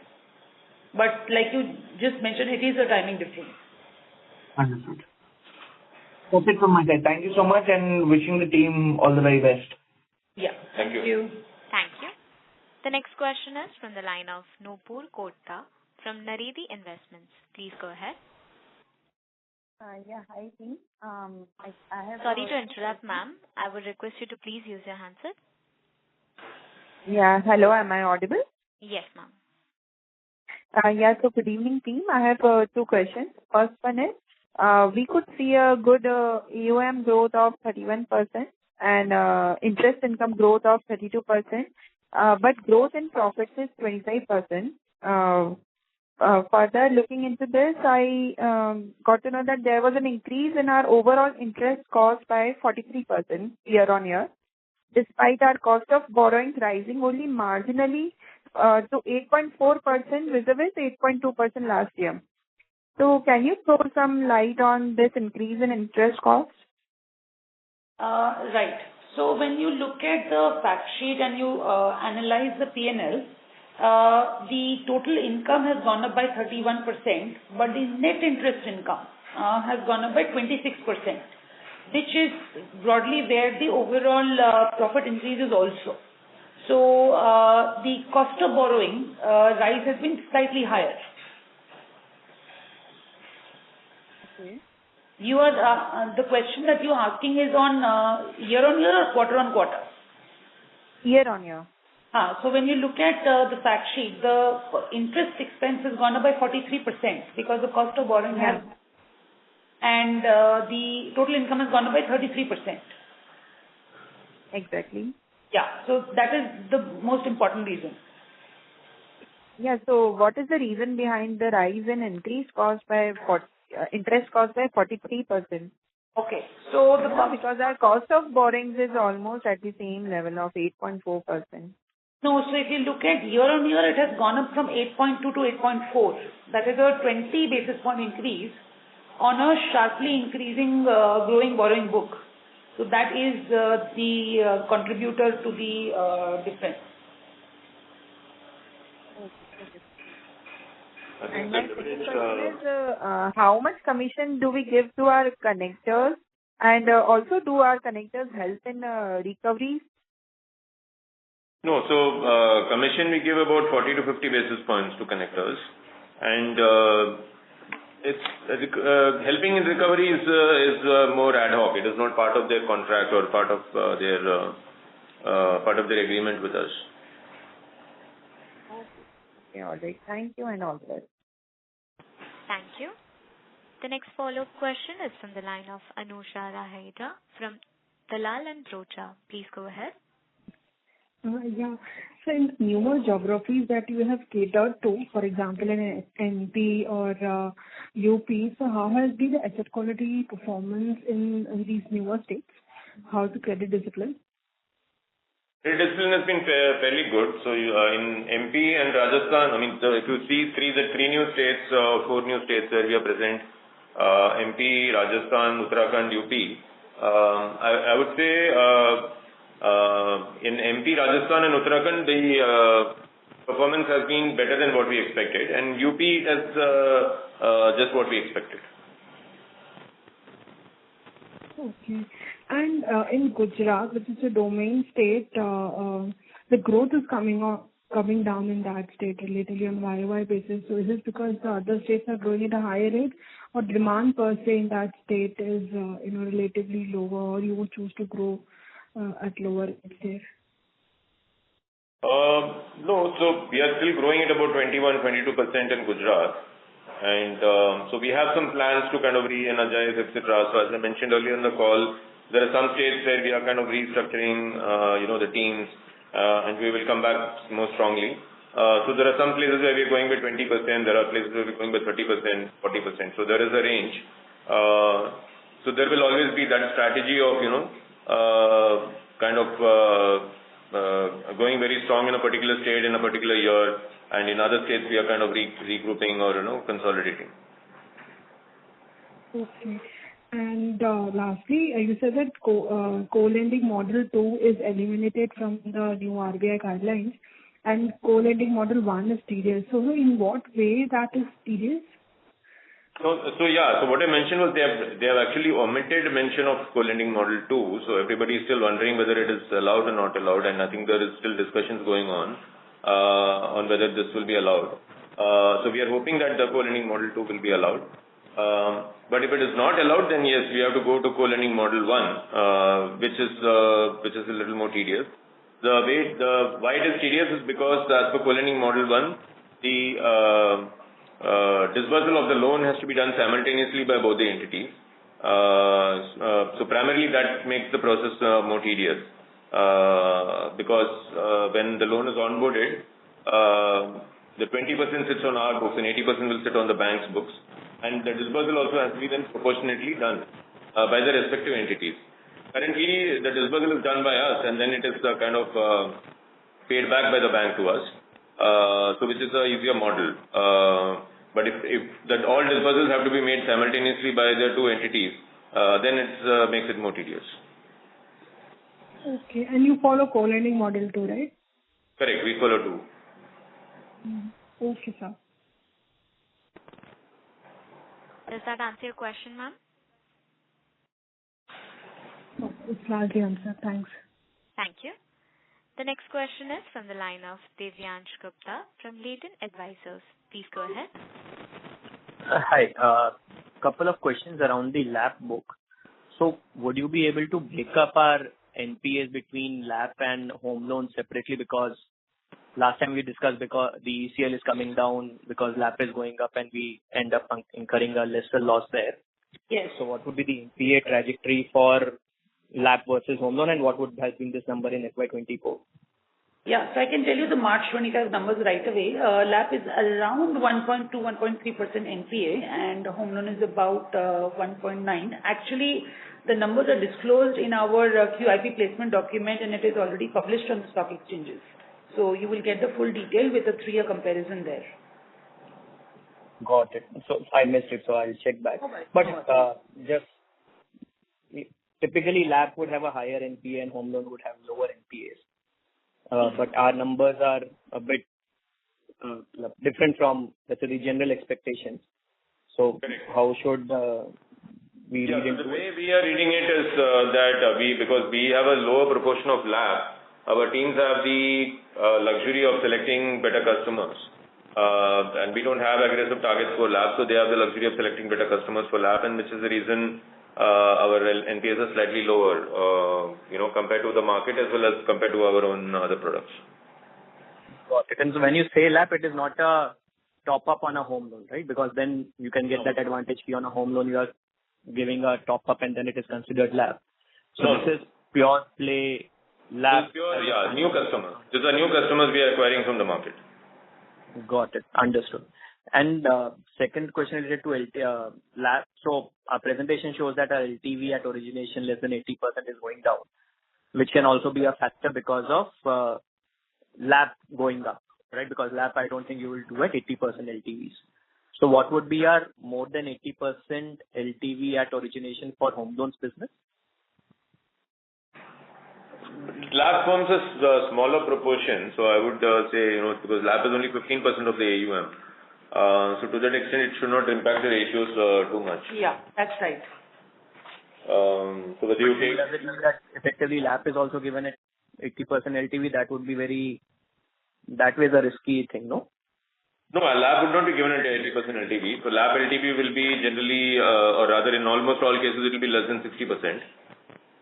Speaker 4: But like you just mentioned, it is a timing difference.
Speaker 16: Understood. That's it from my side. Thank you so much and wishing the team all the very best.
Speaker 4: Yeah.
Speaker 3: Thank you.
Speaker 1: Thank you. The next question is from the line of Nupur Kotta from Naredi Investments. Please go ahead.
Speaker 8: Yeah, hi team. I have.
Speaker 1: Sorry to interrupt, ma'am. I would request you to please use your handset.
Speaker 8: Yeah, hello. Am I audible?
Speaker 1: Yes, ma'am.
Speaker 8: Yeah, so good evening, team. I have 2 questions. First one is, we could see a good AUM growth of 31% and interest income growth of 32%, but growth in profits is 25%. Further looking into this, I got to know that there was an increase in our overall interest cost by 43% year on year, despite our cost of borrowings rising only marginally to 8.4% vis-a-vis 8.2% last year. So can you throw some light on this increase in interest costs?
Speaker 4: Right. So when you look at the fact sheet and you analyze the P&L, the total income has gone up by 31%, but the net interest income has gone up by 26%, which is broadly where the overall profit increases also. So the cost of borrowing rise has been slightly higher.
Speaker 8: Okay.
Speaker 4: You are the question that you're asking is on year on year or quarter on quarter?
Speaker 8: Year on year.
Speaker 4: So when you look at the fact sheet, the interest expense has gone up by 43% because the cost of borrowing has, and the total income has gone up by 33%.
Speaker 8: Exactly.
Speaker 4: Yeah, so that is the most important reason.
Speaker 8: Yeah, so what is the reason behind the rise in interest cost by 43%?
Speaker 4: Okay, so
Speaker 8: because our cost of borrowings is almost at the same level of 8.4%.
Speaker 4: No, so if you look at year on year, it has gone up from 8.2 to 8.4. That is a 20 basis point increase on a sharply increasing growing borrowing book. So that is the contributor to the difference.
Speaker 8: And my second question is, how much commission do we give to our connectors, and also do our connectors help in recoveries?
Speaker 3: No, so commission we give about 40 to 50 basis points to connectors, and it's helping in recovery is more ad hoc. It is not part of their contract or part of their agreement with us.
Speaker 8: Okay, all right. Thank you and all the best.
Speaker 1: Thank you. The next follow-up question is from the line of Anusha Raheja from Dalal and Broacha. Please go ahead.
Speaker 10: Yeah. So in newer geographies that you have catered to, for example, in MP or UP, so how has been the asset quality performance in these newer states? How is the credit discipline?
Speaker 3: Credit discipline has been fairly good. So in MP and Rajasthan, if you see the three new states, four new states where we are present, MP, Rajasthan, Uttarakhand, UP, I would say in MP, Rajasthan and Uttarakhand, the performance has been better than what we expected, and UP has just what we expected.
Speaker 10: Okay. And in Gujarat, which is a domain state, the growth is coming down in that state relatively on YOY basis. So is it because the other states are growing at a higher rate, or demand per se in that state is relatively lower, or you would choose to grow at lower rates there?
Speaker 3: No, so we are still growing at about 21-22% in Gujarat, and so we have some plans to kind of re-energize, etc. So as I mentioned earlier in the call, there are some states where we are kind of restructuring, the teams, and we will come back more strongly. So there are some places where we are going by 20%, there are places where we are going by 30%, 40%. So there is a range. So there will always be that strategy of, going very strong in a particular state in a particular year, and in other states we are kind of regrouping or consolidating.
Speaker 10: Okay. And lastly, you said that co-lending model 2 is eliminated from the new RBI guidelines, and co-lending model 1 is tedious. So in what way that is tedious?
Speaker 3: So what I mentioned was they have actually omitted mention of co-lending model 2. So everybody is still wondering whether it is allowed or not allowed, and I think there is still discussions going on whether this will be allowed. So we are hoping that the co-lending model 2 will be allowed. But if it is not allowed, then yes, we have to go to co-lending model 1, which is a little more tedious. Why it is tedious is because as per co-lending model 1, the disbursal of the loan has to be done simultaneously by both the entities. So primarily that makes the process more tedious because when the loan is onboarded, the 20% sits on our books and 80% will sit on the bank's books, and the disbursal also has to be then proportionately done by the respective entities. Currently, the disbursal is done by us, and then it is kind of paid back by the bank to us, so which is a easier model. But if that all disbursals have to be made simultaneously by the two entities, then it makes it more tedious.
Speaker 10: Okay, and you follow co-lending model 2, right?
Speaker 3: Correct, we follow 2.
Speaker 10: Okay, sir.
Speaker 1: Does that answer your question, ma'am?
Speaker 10: It's largely answered. Thanks.
Speaker 1: Thank you. The next question is from the line of Divyansh Gupta from Latent Advisors. Please go ahead.
Speaker 17: Hi. Couple of questions around the LAP book. So would you be able to break up our NPAs between LAP and home loans separately? Because last time we discussed because the ECL is coming down because LAP is going up and we end up incurring a lesser loss there.
Speaker 4: Yes.
Speaker 17: So what would be the NPA trajectory for LAP versus home loan, and what would have been this number in FY24?
Speaker 4: Yeah, so I can tell you the March 25 numbers right away. LAP is around 1.2-1.3% NPA, and home loan is about 1.9. Actually, the numbers are disclosed in our QIP placement document, and it is already published on the stock exchanges. So you will get the full detail with a 3-year comparison there.
Speaker 17: Got it. So I missed it, so I'll check back. But just typically LAP would have a higher NPA and home loan would have lower NPAs. But our numbers are a bit different from, let's say, the general expectations. So how should we read into it?
Speaker 3: The way we are reading it is that because we have a lower proportion of LAP, our teams have the luxury of selecting better customers. And we don't have aggressive targets for LAP, so they have the luxury of selecting better customers for LAP, and which is the reason our NPAs are slightly lower, compared to the market as well as compared to our own other products.
Speaker 17: Got it. And so when you say LAP, it is not a top up on a home loan, right? Because then you can get that advantage fee on a home loan. You are giving a top up and then it is considered LAP. So this is pure play LAP.
Speaker 3: New customers. These are new customers we are acquiring from the market.
Speaker 17: Got it. Understood. And second question related to LAP. So our presentation shows that our LTV at origination less than 80% is going down, which can also be a factor because of LAP going up, right? Because LAP, I don't think you will do at 80% LTVs. So what would be our more than 80% LTV at origination for home loans business?
Speaker 3: LAP forms a smaller proportion, so I would say, because LAP is only 15% of the AUM. So to that extent, it should not impact the ratios too much.
Speaker 4: Yeah, that's right.
Speaker 3: So whether you take...
Speaker 17: Does it mean that effectively LAP is also given at 80% LTV? That would be that way is a risky thing, no?
Speaker 3: No, a LAP would not be given at 80% LTV. So LAP LTV will be generally, or rather in almost all cases, it will be less than 60%.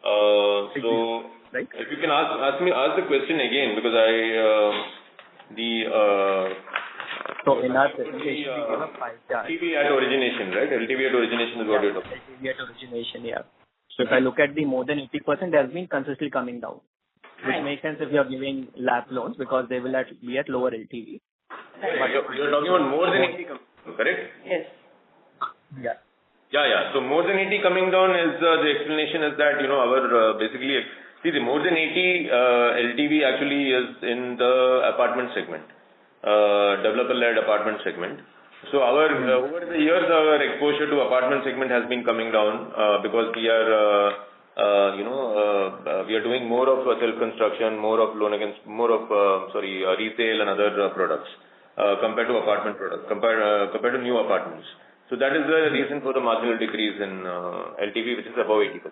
Speaker 3: So
Speaker 17: right?
Speaker 3: If you can ask the question again, because
Speaker 17: so in our presentation, we give a 5
Speaker 3: LTV at origination, right? LTV at origination is what you're talking about.
Speaker 17: LTV at origination, yeah. So if I look at the more than 80%, they have been consistently coming down, which makes sense if you are giving LAP loans because they will be at lower LTV.
Speaker 3: But you're talking about more than 80, correct?
Speaker 4: Yes.
Speaker 17: Yeah.
Speaker 3: Yeah. So more than 80 coming down is the explanation is that our basically the more than 80 LTV actually is in the apartment segment, developer-led apartment segment. So over the years our exposure to apartment segment has been coming down because we are doing more of self-construction, more of resale and other products compared to apartment products, compared to new apartments. So that is the reason for the marginal decrease in LTV, which is above 80%.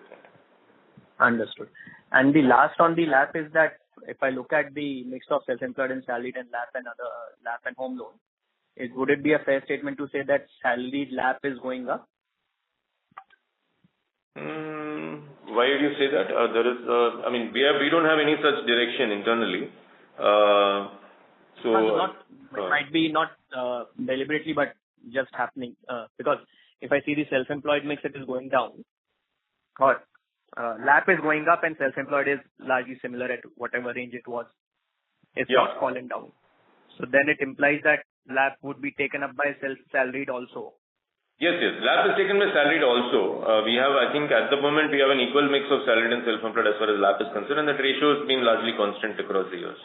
Speaker 17: Understood. And the last on the LAP is that if I look at the mix of self-employed and salaried and LAP and other LAP and home loan, would it be a fair statement to say that salaried LAP is going up?
Speaker 3: Why did you say that? We don't have any such direction internally.
Speaker 17: It might be not deliberately, but just happening. Because if I see the self-employed mix, it is going down. Or LAP is going up and self-employed is largely similar at whatever range it was. It's not falling down. So then it implies that LAP would be taken up by salaried also.
Speaker 3: Yes. LAP is taken by salaried also. We have, I think at the moment, we have an equal mix of salaried and self-employed as far as LAP is concerned, and that ratio has been largely constant across the years.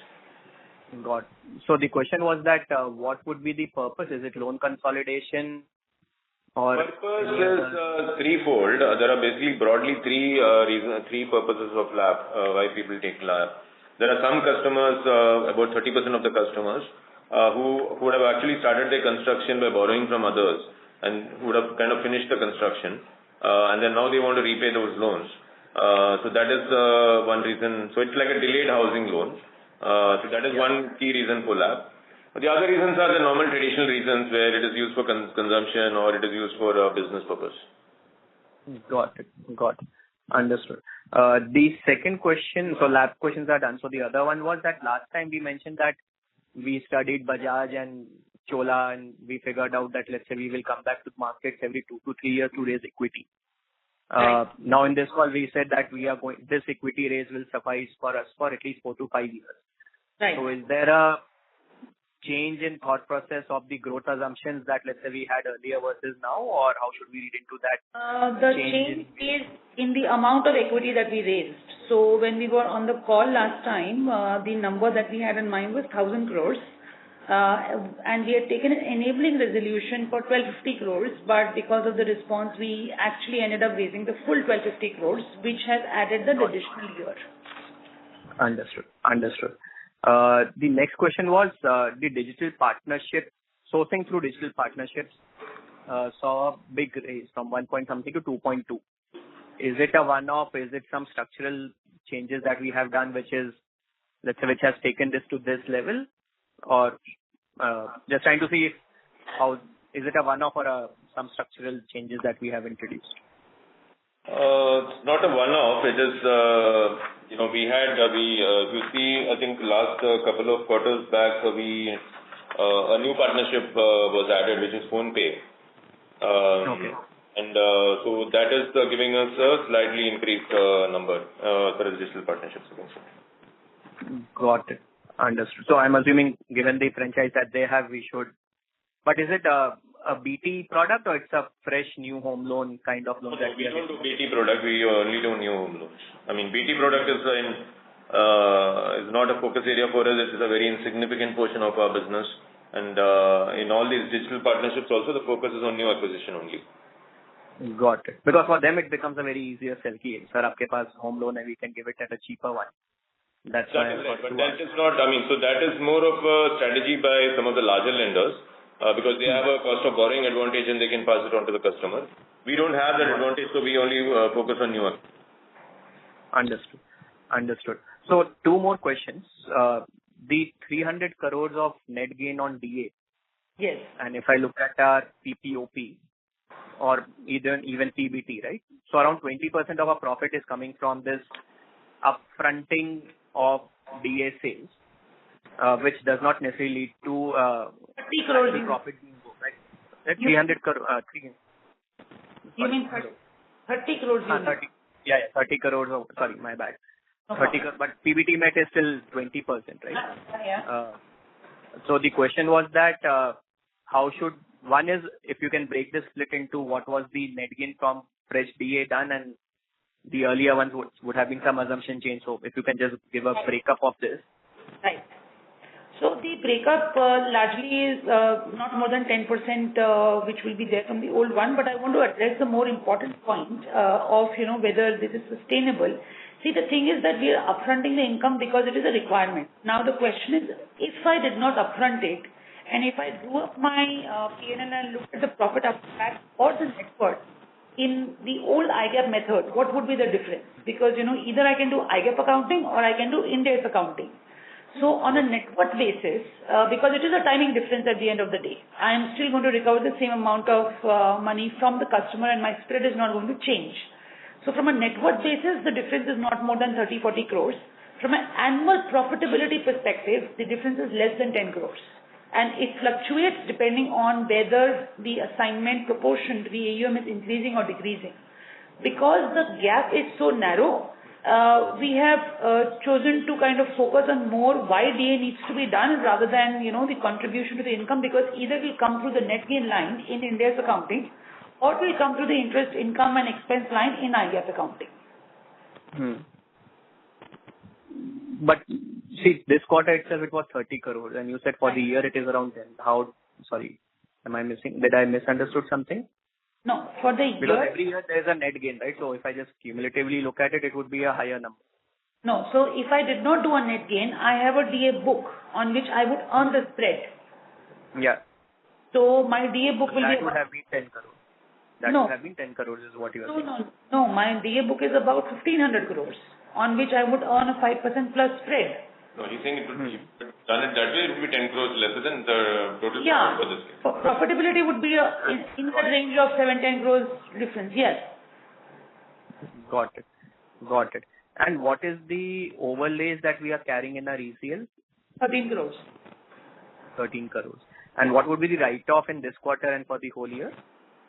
Speaker 17: Got it. So the question was that what would be the purpose? Is it loan consolidation?
Speaker 3: Purpose is threefold. There are basically broadly three purposes of LAP, why people take LAP. There are some customers, about 30% of the customers, who would have actually started their construction by borrowing from others and who would have kind of finished the construction, and then now they want to repay those loans. So that is one reason. So it's like a delayed housing loan. So that is one key reason for LAP. The other reasons are the normal traditional reasons where it is used for consumption or it is used for a business purpose.
Speaker 17: Got it. Understood. The second question, so LAP questions are done. So the other one was that last time we mentioned that we studied Bajaj and Chola and we figured out that let's say we will come back to markets every 2 to 3 years to raise equity.
Speaker 4: Right.
Speaker 17: Now in this call we said that this equity raise will suffice for us for at least 4 to 5 years.
Speaker 4: Right.
Speaker 17: So is there a change in thought process of the growth assumptions that let's say we had earlier versus now, or how should we read into that?
Speaker 4: The change is in the amount of equity that we raised. So when we were on the call last time, the number that we had in mind was 1,000 crores. And we had taken an enabling resolution for 1,250 crores, but because of the response, we actually ended up raising the full 1,250 crores, which has added the additional year.
Speaker 17: Understood. The next question was the digital partnership, sourcing through digital partnerships saw a big raise from 1 point something to 2.2. Is it a one-off? Is it some structural changes that we have done, which has taken this to this level? Or just trying to see how is it a one-off or some structural changes that we have introduced?
Speaker 3: It's not a one-off. It is, you see, I think last couple of quarters back, we a new partnership was added, which is PhonePe.
Speaker 17: Okay.
Speaker 3: And so that is giving us a slightly increased number for the digital partnerships.
Speaker 17: Got it. Understood. So I'm assuming, given the franchise that they have, we should. But is it a BT product or it's a fresh new home loan kind of loan that we
Speaker 3: don't do BT product. We only do new home loans. I mean, BT product is not a focus area for us. It is a very insignificant portion of our business. And in all these digital partnerships also, the focus is on new acquisition only.
Speaker 17: Got it. Because for them, it becomes a very easier sell key. Sir, aapke paas home loan hai, we can give it at a cheaper one. That's why
Speaker 3: That is right. But that is not, I mean, so that is more of a strategy by some of the larger lenders because they have a cost of borrowing advantage and they can pass it on to the customer. We don't have that advantage, so we only focus on newer.
Speaker 17: Understood. So two more questions. The 300 crores of net gain on DA.
Speaker 4: Yes.
Speaker 17: And if I look at our PPOP or even PBT, right? So around 20% of our profit is coming from this upfronting of DA sales, which does not necessarily lead to
Speaker 4: 30 crores
Speaker 17: profit being booked, right? 300 crores.
Speaker 4: You mean 30 crores?
Speaker 17: 30. Yeah, 30 crores. Sorry, my bad. 30 crores, but PBT met is still 20%, right?
Speaker 4: Yeah.
Speaker 17: So the question was that one is if you can break the split into what was the net gain from fresh DA done and the earlier ones would have been some assumption change. So if you can just give a breakup of this.
Speaker 4: Right. So the breakup largely is not more than 10% which will be there from the old one, but I want to address the more important point of whether this is sustainable. See, the thing is that we are upfronting the income because it is a requirement. Now the question is, if I did not upfront it, and if I drew up my P&L and looked at the profit after tax or the net worth in the old IGAAP method, what would be the difference? Because either I can do IGAAP accounting or I can do Ind AS accounting. So on a net worth basis, because it is a timing difference at the end of the day, I am still going to recover the same amount of money from the customer and my spread is not going to change. So from a net worth basis, the difference is not more than 30-40 crores. From an annual profitability perspective, the difference is less than 10 crores. And it fluctuates depending on whether the assignment proportion to the AUM is increasing or decreasing. Because the gap is so narrow, we have chosen to kind of focus on more why DA needs to be done rather than, the contribution to the income, because either it will come through the net gain line in India's accounting or it will come through the interest income and expense line in IGAAP accounting.
Speaker 17: But see, this quarter itself it was 30 crores and you said for the year it is around 10. Sorry, am I missing? Did I misunderstood something?
Speaker 4: No, for the year.
Speaker 17: Because every year there is a net gain, right? So if I just cumulatively look at it, it would be a higher number.
Speaker 4: No, so if I did not do a net gain, I have a DA book on which I would earn the spread.
Speaker 17: Yeah.
Speaker 4: So my DA book will
Speaker 17: that
Speaker 4: be...
Speaker 17: would have been 10 crores. That would have been 10 crores is what you are saying.
Speaker 4: No, my DA book is about 1,500 crores on which I would earn a 5% plus spread.
Speaker 3: No, he's saying it would be done it that way, it would be 10 crores lesser than the total for this case.
Speaker 4: Profitability would be in the range of 7-10 crores difference, yes.
Speaker 17: Got it. And what is the overlays that we are carrying in our ECL?
Speaker 4: 13 crores.
Speaker 17: 13 crores. And what would be the write-off in this quarter and for the whole year?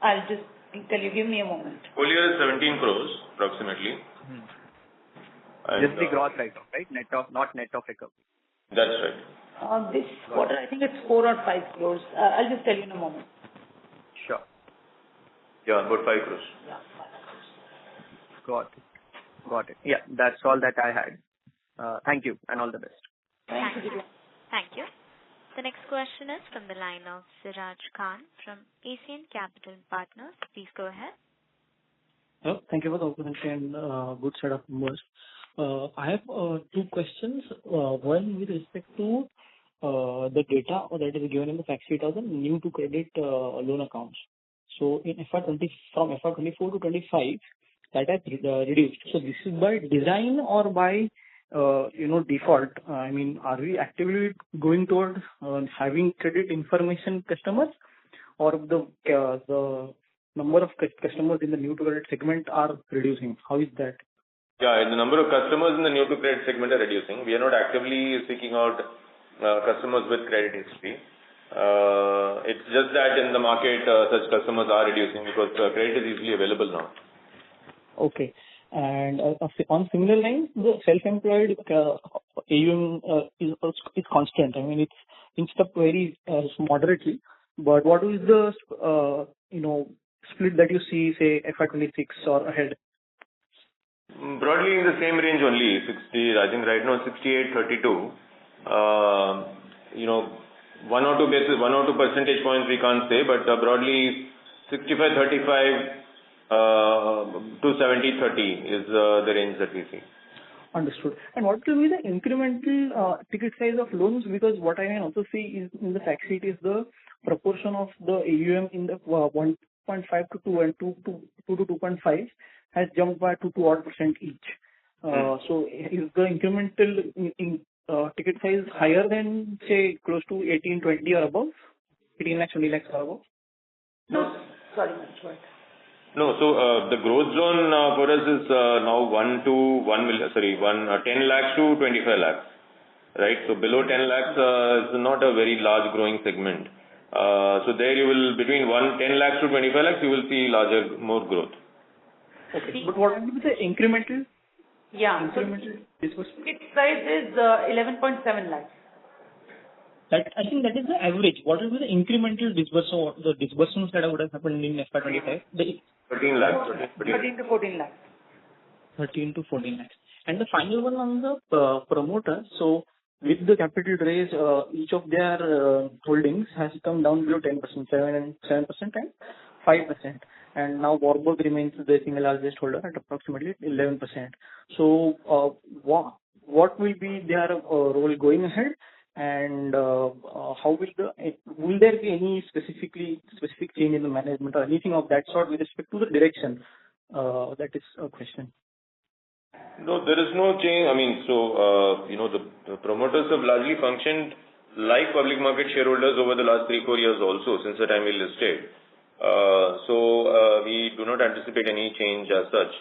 Speaker 4: I'll just tell you, give me a moment.
Speaker 3: Whole year is 17 crores approximately.
Speaker 17: Just the gross write-off, right? Not net of recovery.
Speaker 3: That's right.
Speaker 4: This quarter, I think it's 4 or 5 crores. I'll just tell you in a moment.
Speaker 17: Sure.
Speaker 3: Yeah, about 5 crores.
Speaker 4: Yeah, 5 crores.
Speaker 17: Got it. Yeah, that's all that I had. Thank you and all the best.
Speaker 4: Thank you.
Speaker 1: Thank you. The next question is from the line of Siraj Khan from Asian Capital Partners. Please go ahead.
Speaker 18: Thank you for the opportunity and good set of numbers. I have two questions. One with respect to the data that is given in the fact sheet of the new to credit loan accounts. So in from FY24 to 25, that has reduced. So this is by design or by default? I mean, are we actively going towards having credit information customers, or the number of customers in the new to credit segment are reducing? How is that?
Speaker 3: Yeah, the number of customers in the new to credit segment are reducing. We are not actively seeking out customers with credit history. It's just that in the market, such customers are reducing because credit is easily available now.
Speaker 18: Okay. And on similar lines, the self-employed AUM is constant. I mean, it's inched up very moderately. But what is the split that you see, say, FY26 or ahead?
Speaker 3: Broadly in the same range only, 60. I think right now 68-32. 1 or 2 percentage points we can't say, but broadly 65-35 to 70-30 is the range that we see.
Speaker 18: Understood. And what will be the incremental ticket size of loans? Because what I can also see is in the fact sheet is the proportion of the AUM in the 1.5 to 2 and 2 to 2.5 has jumped by 2 to odd % each. So is the incremental ticket size higher than, say, close to 18, 20 or above? 18 lakhs, 20 lakhs or above?
Speaker 4: No. Sorry, sorry.
Speaker 3: No, so the growth zone for us is now 10 lakhs to 25 lakhs, right? So below 10 lakhs is not a very large growing segment. So there you will, between 10 lakhs to 25 lakhs, you will see more growth.
Speaker 18: Okay, but what will be the incremental?
Speaker 4: Yeah,
Speaker 18: incremental disbursement?
Speaker 4: Ticket size is 11.7 lakhs.
Speaker 18: I think that is the average. What will be the incremental disbursement, the disbursements that would have happened in FY25?
Speaker 3: 13 lakhs.
Speaker 4: 13 to 14 lakhs.
Speaker 18: 13 to 14 lakhs. And the final one on the promoter. So with the capital raise, each of their holdings has come down below 10%, 7% and 5%. And now Warburg remains the single largest holder at approximately 11%. So what will be their role going ahead? And how will there be any specific change in the management or anything of that sort with respect to the direction? That is a question.
Speaker 3: No, there is no change. I mean, the promoters have largely functioned like public market shareholders over the last 3-4 years also since the time we listed. We do not anticipate any change as such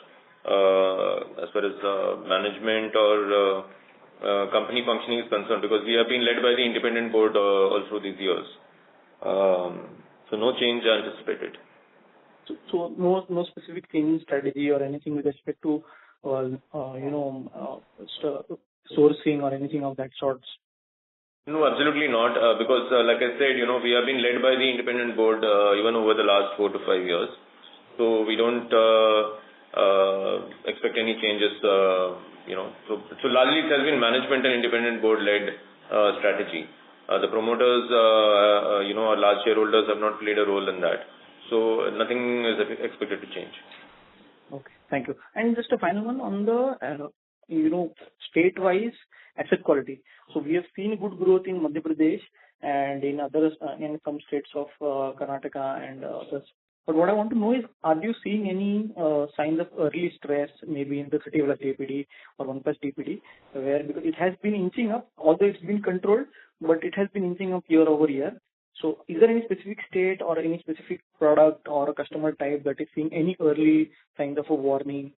Speaker 3: as far as management or company functioning is concerned, because we have been led by the independent board all through these years. So no change anticipated.
Speaker 18: So no specific change in strategy or anything with respect to sourcing or anything of that sort?
Speaker 3: No, absolutely not. Because like I said, we have been led by the independent board even over the last 4 to 5 years. So we don't expect any changes. So largely it has been management and independent board led strategy. The promoters, our large shareholders have not played a role in that. So nothing is expected to change.
Speaker 18: Okay, thank you. And just a final one on the state-wise asset quality. So we have seen good growth in Madhya Pradesh and in others, in some states of Karnataka and others. But what I want to know is, are you seeing any signs of early stress, maybe in the city of DPD or 1+ DPD, where because it has been inching up, although it's been controlled, but it has been inching up year over year. So is there any specific state or any specific product or a customer type that is seeing any early signs of a warning?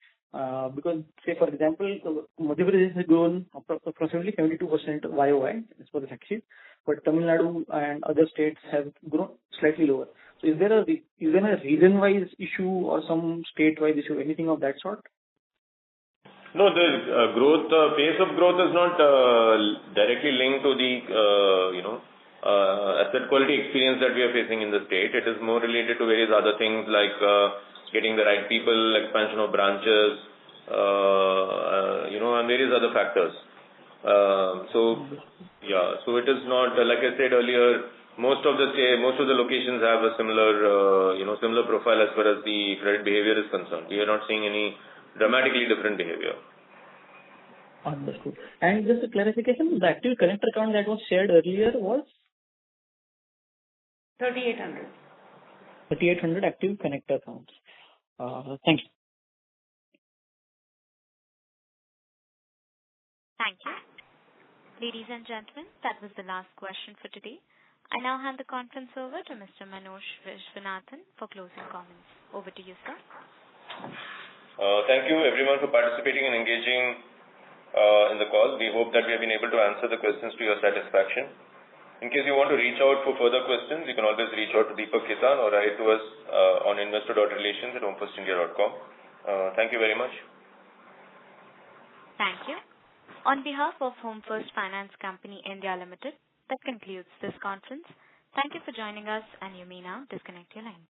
Speaker 18: Because, say, for example, Madhya Pradesh has grown approximately 72% YOY, as per the fact sheet, but Tamil Nadu and other states have grown slightly lower. So is there a region-wise issue or some state-wise issue, anything of that sort?
Speaker 3: No, the pace of growth is not directly linked to the asset quality experience that we are facing in the state. It is more related to various other things like getting the right people, expansion of branches, and various other factors. So it is not, like I said earlier, most of the locations have a similar profile as far as the credit behavior is concerned. We are not seeing any dramatically different behavior.
Speaker 18: Understood. And just a clarification, the active connector account that was shared earlier was
Speaker 4: 3,800.
Speaker 18: 3,800 active connector accounts. Thank you.
Speaker 1: Thank you. Ladies and gentlemen, that was the last question for today. I now hand the conference over to Mr. Manoj Viswanathan for closing comments. Over to you, sir.
Speaker 3: Thank you everyone for participating and engaging in the call. We hope that we have been able to answer the questions to your satisfaction. In case you want to reach out for further questions, you can always reach out to Deepak Kisan or write to us on investor.relations@homefirstindia.com. Thank you very much.
Speaker 1: Thank you. On behalf of Home First Finance Company India Limited, that concludes this conference. Thank you for joining us, and you may now disconnect your line.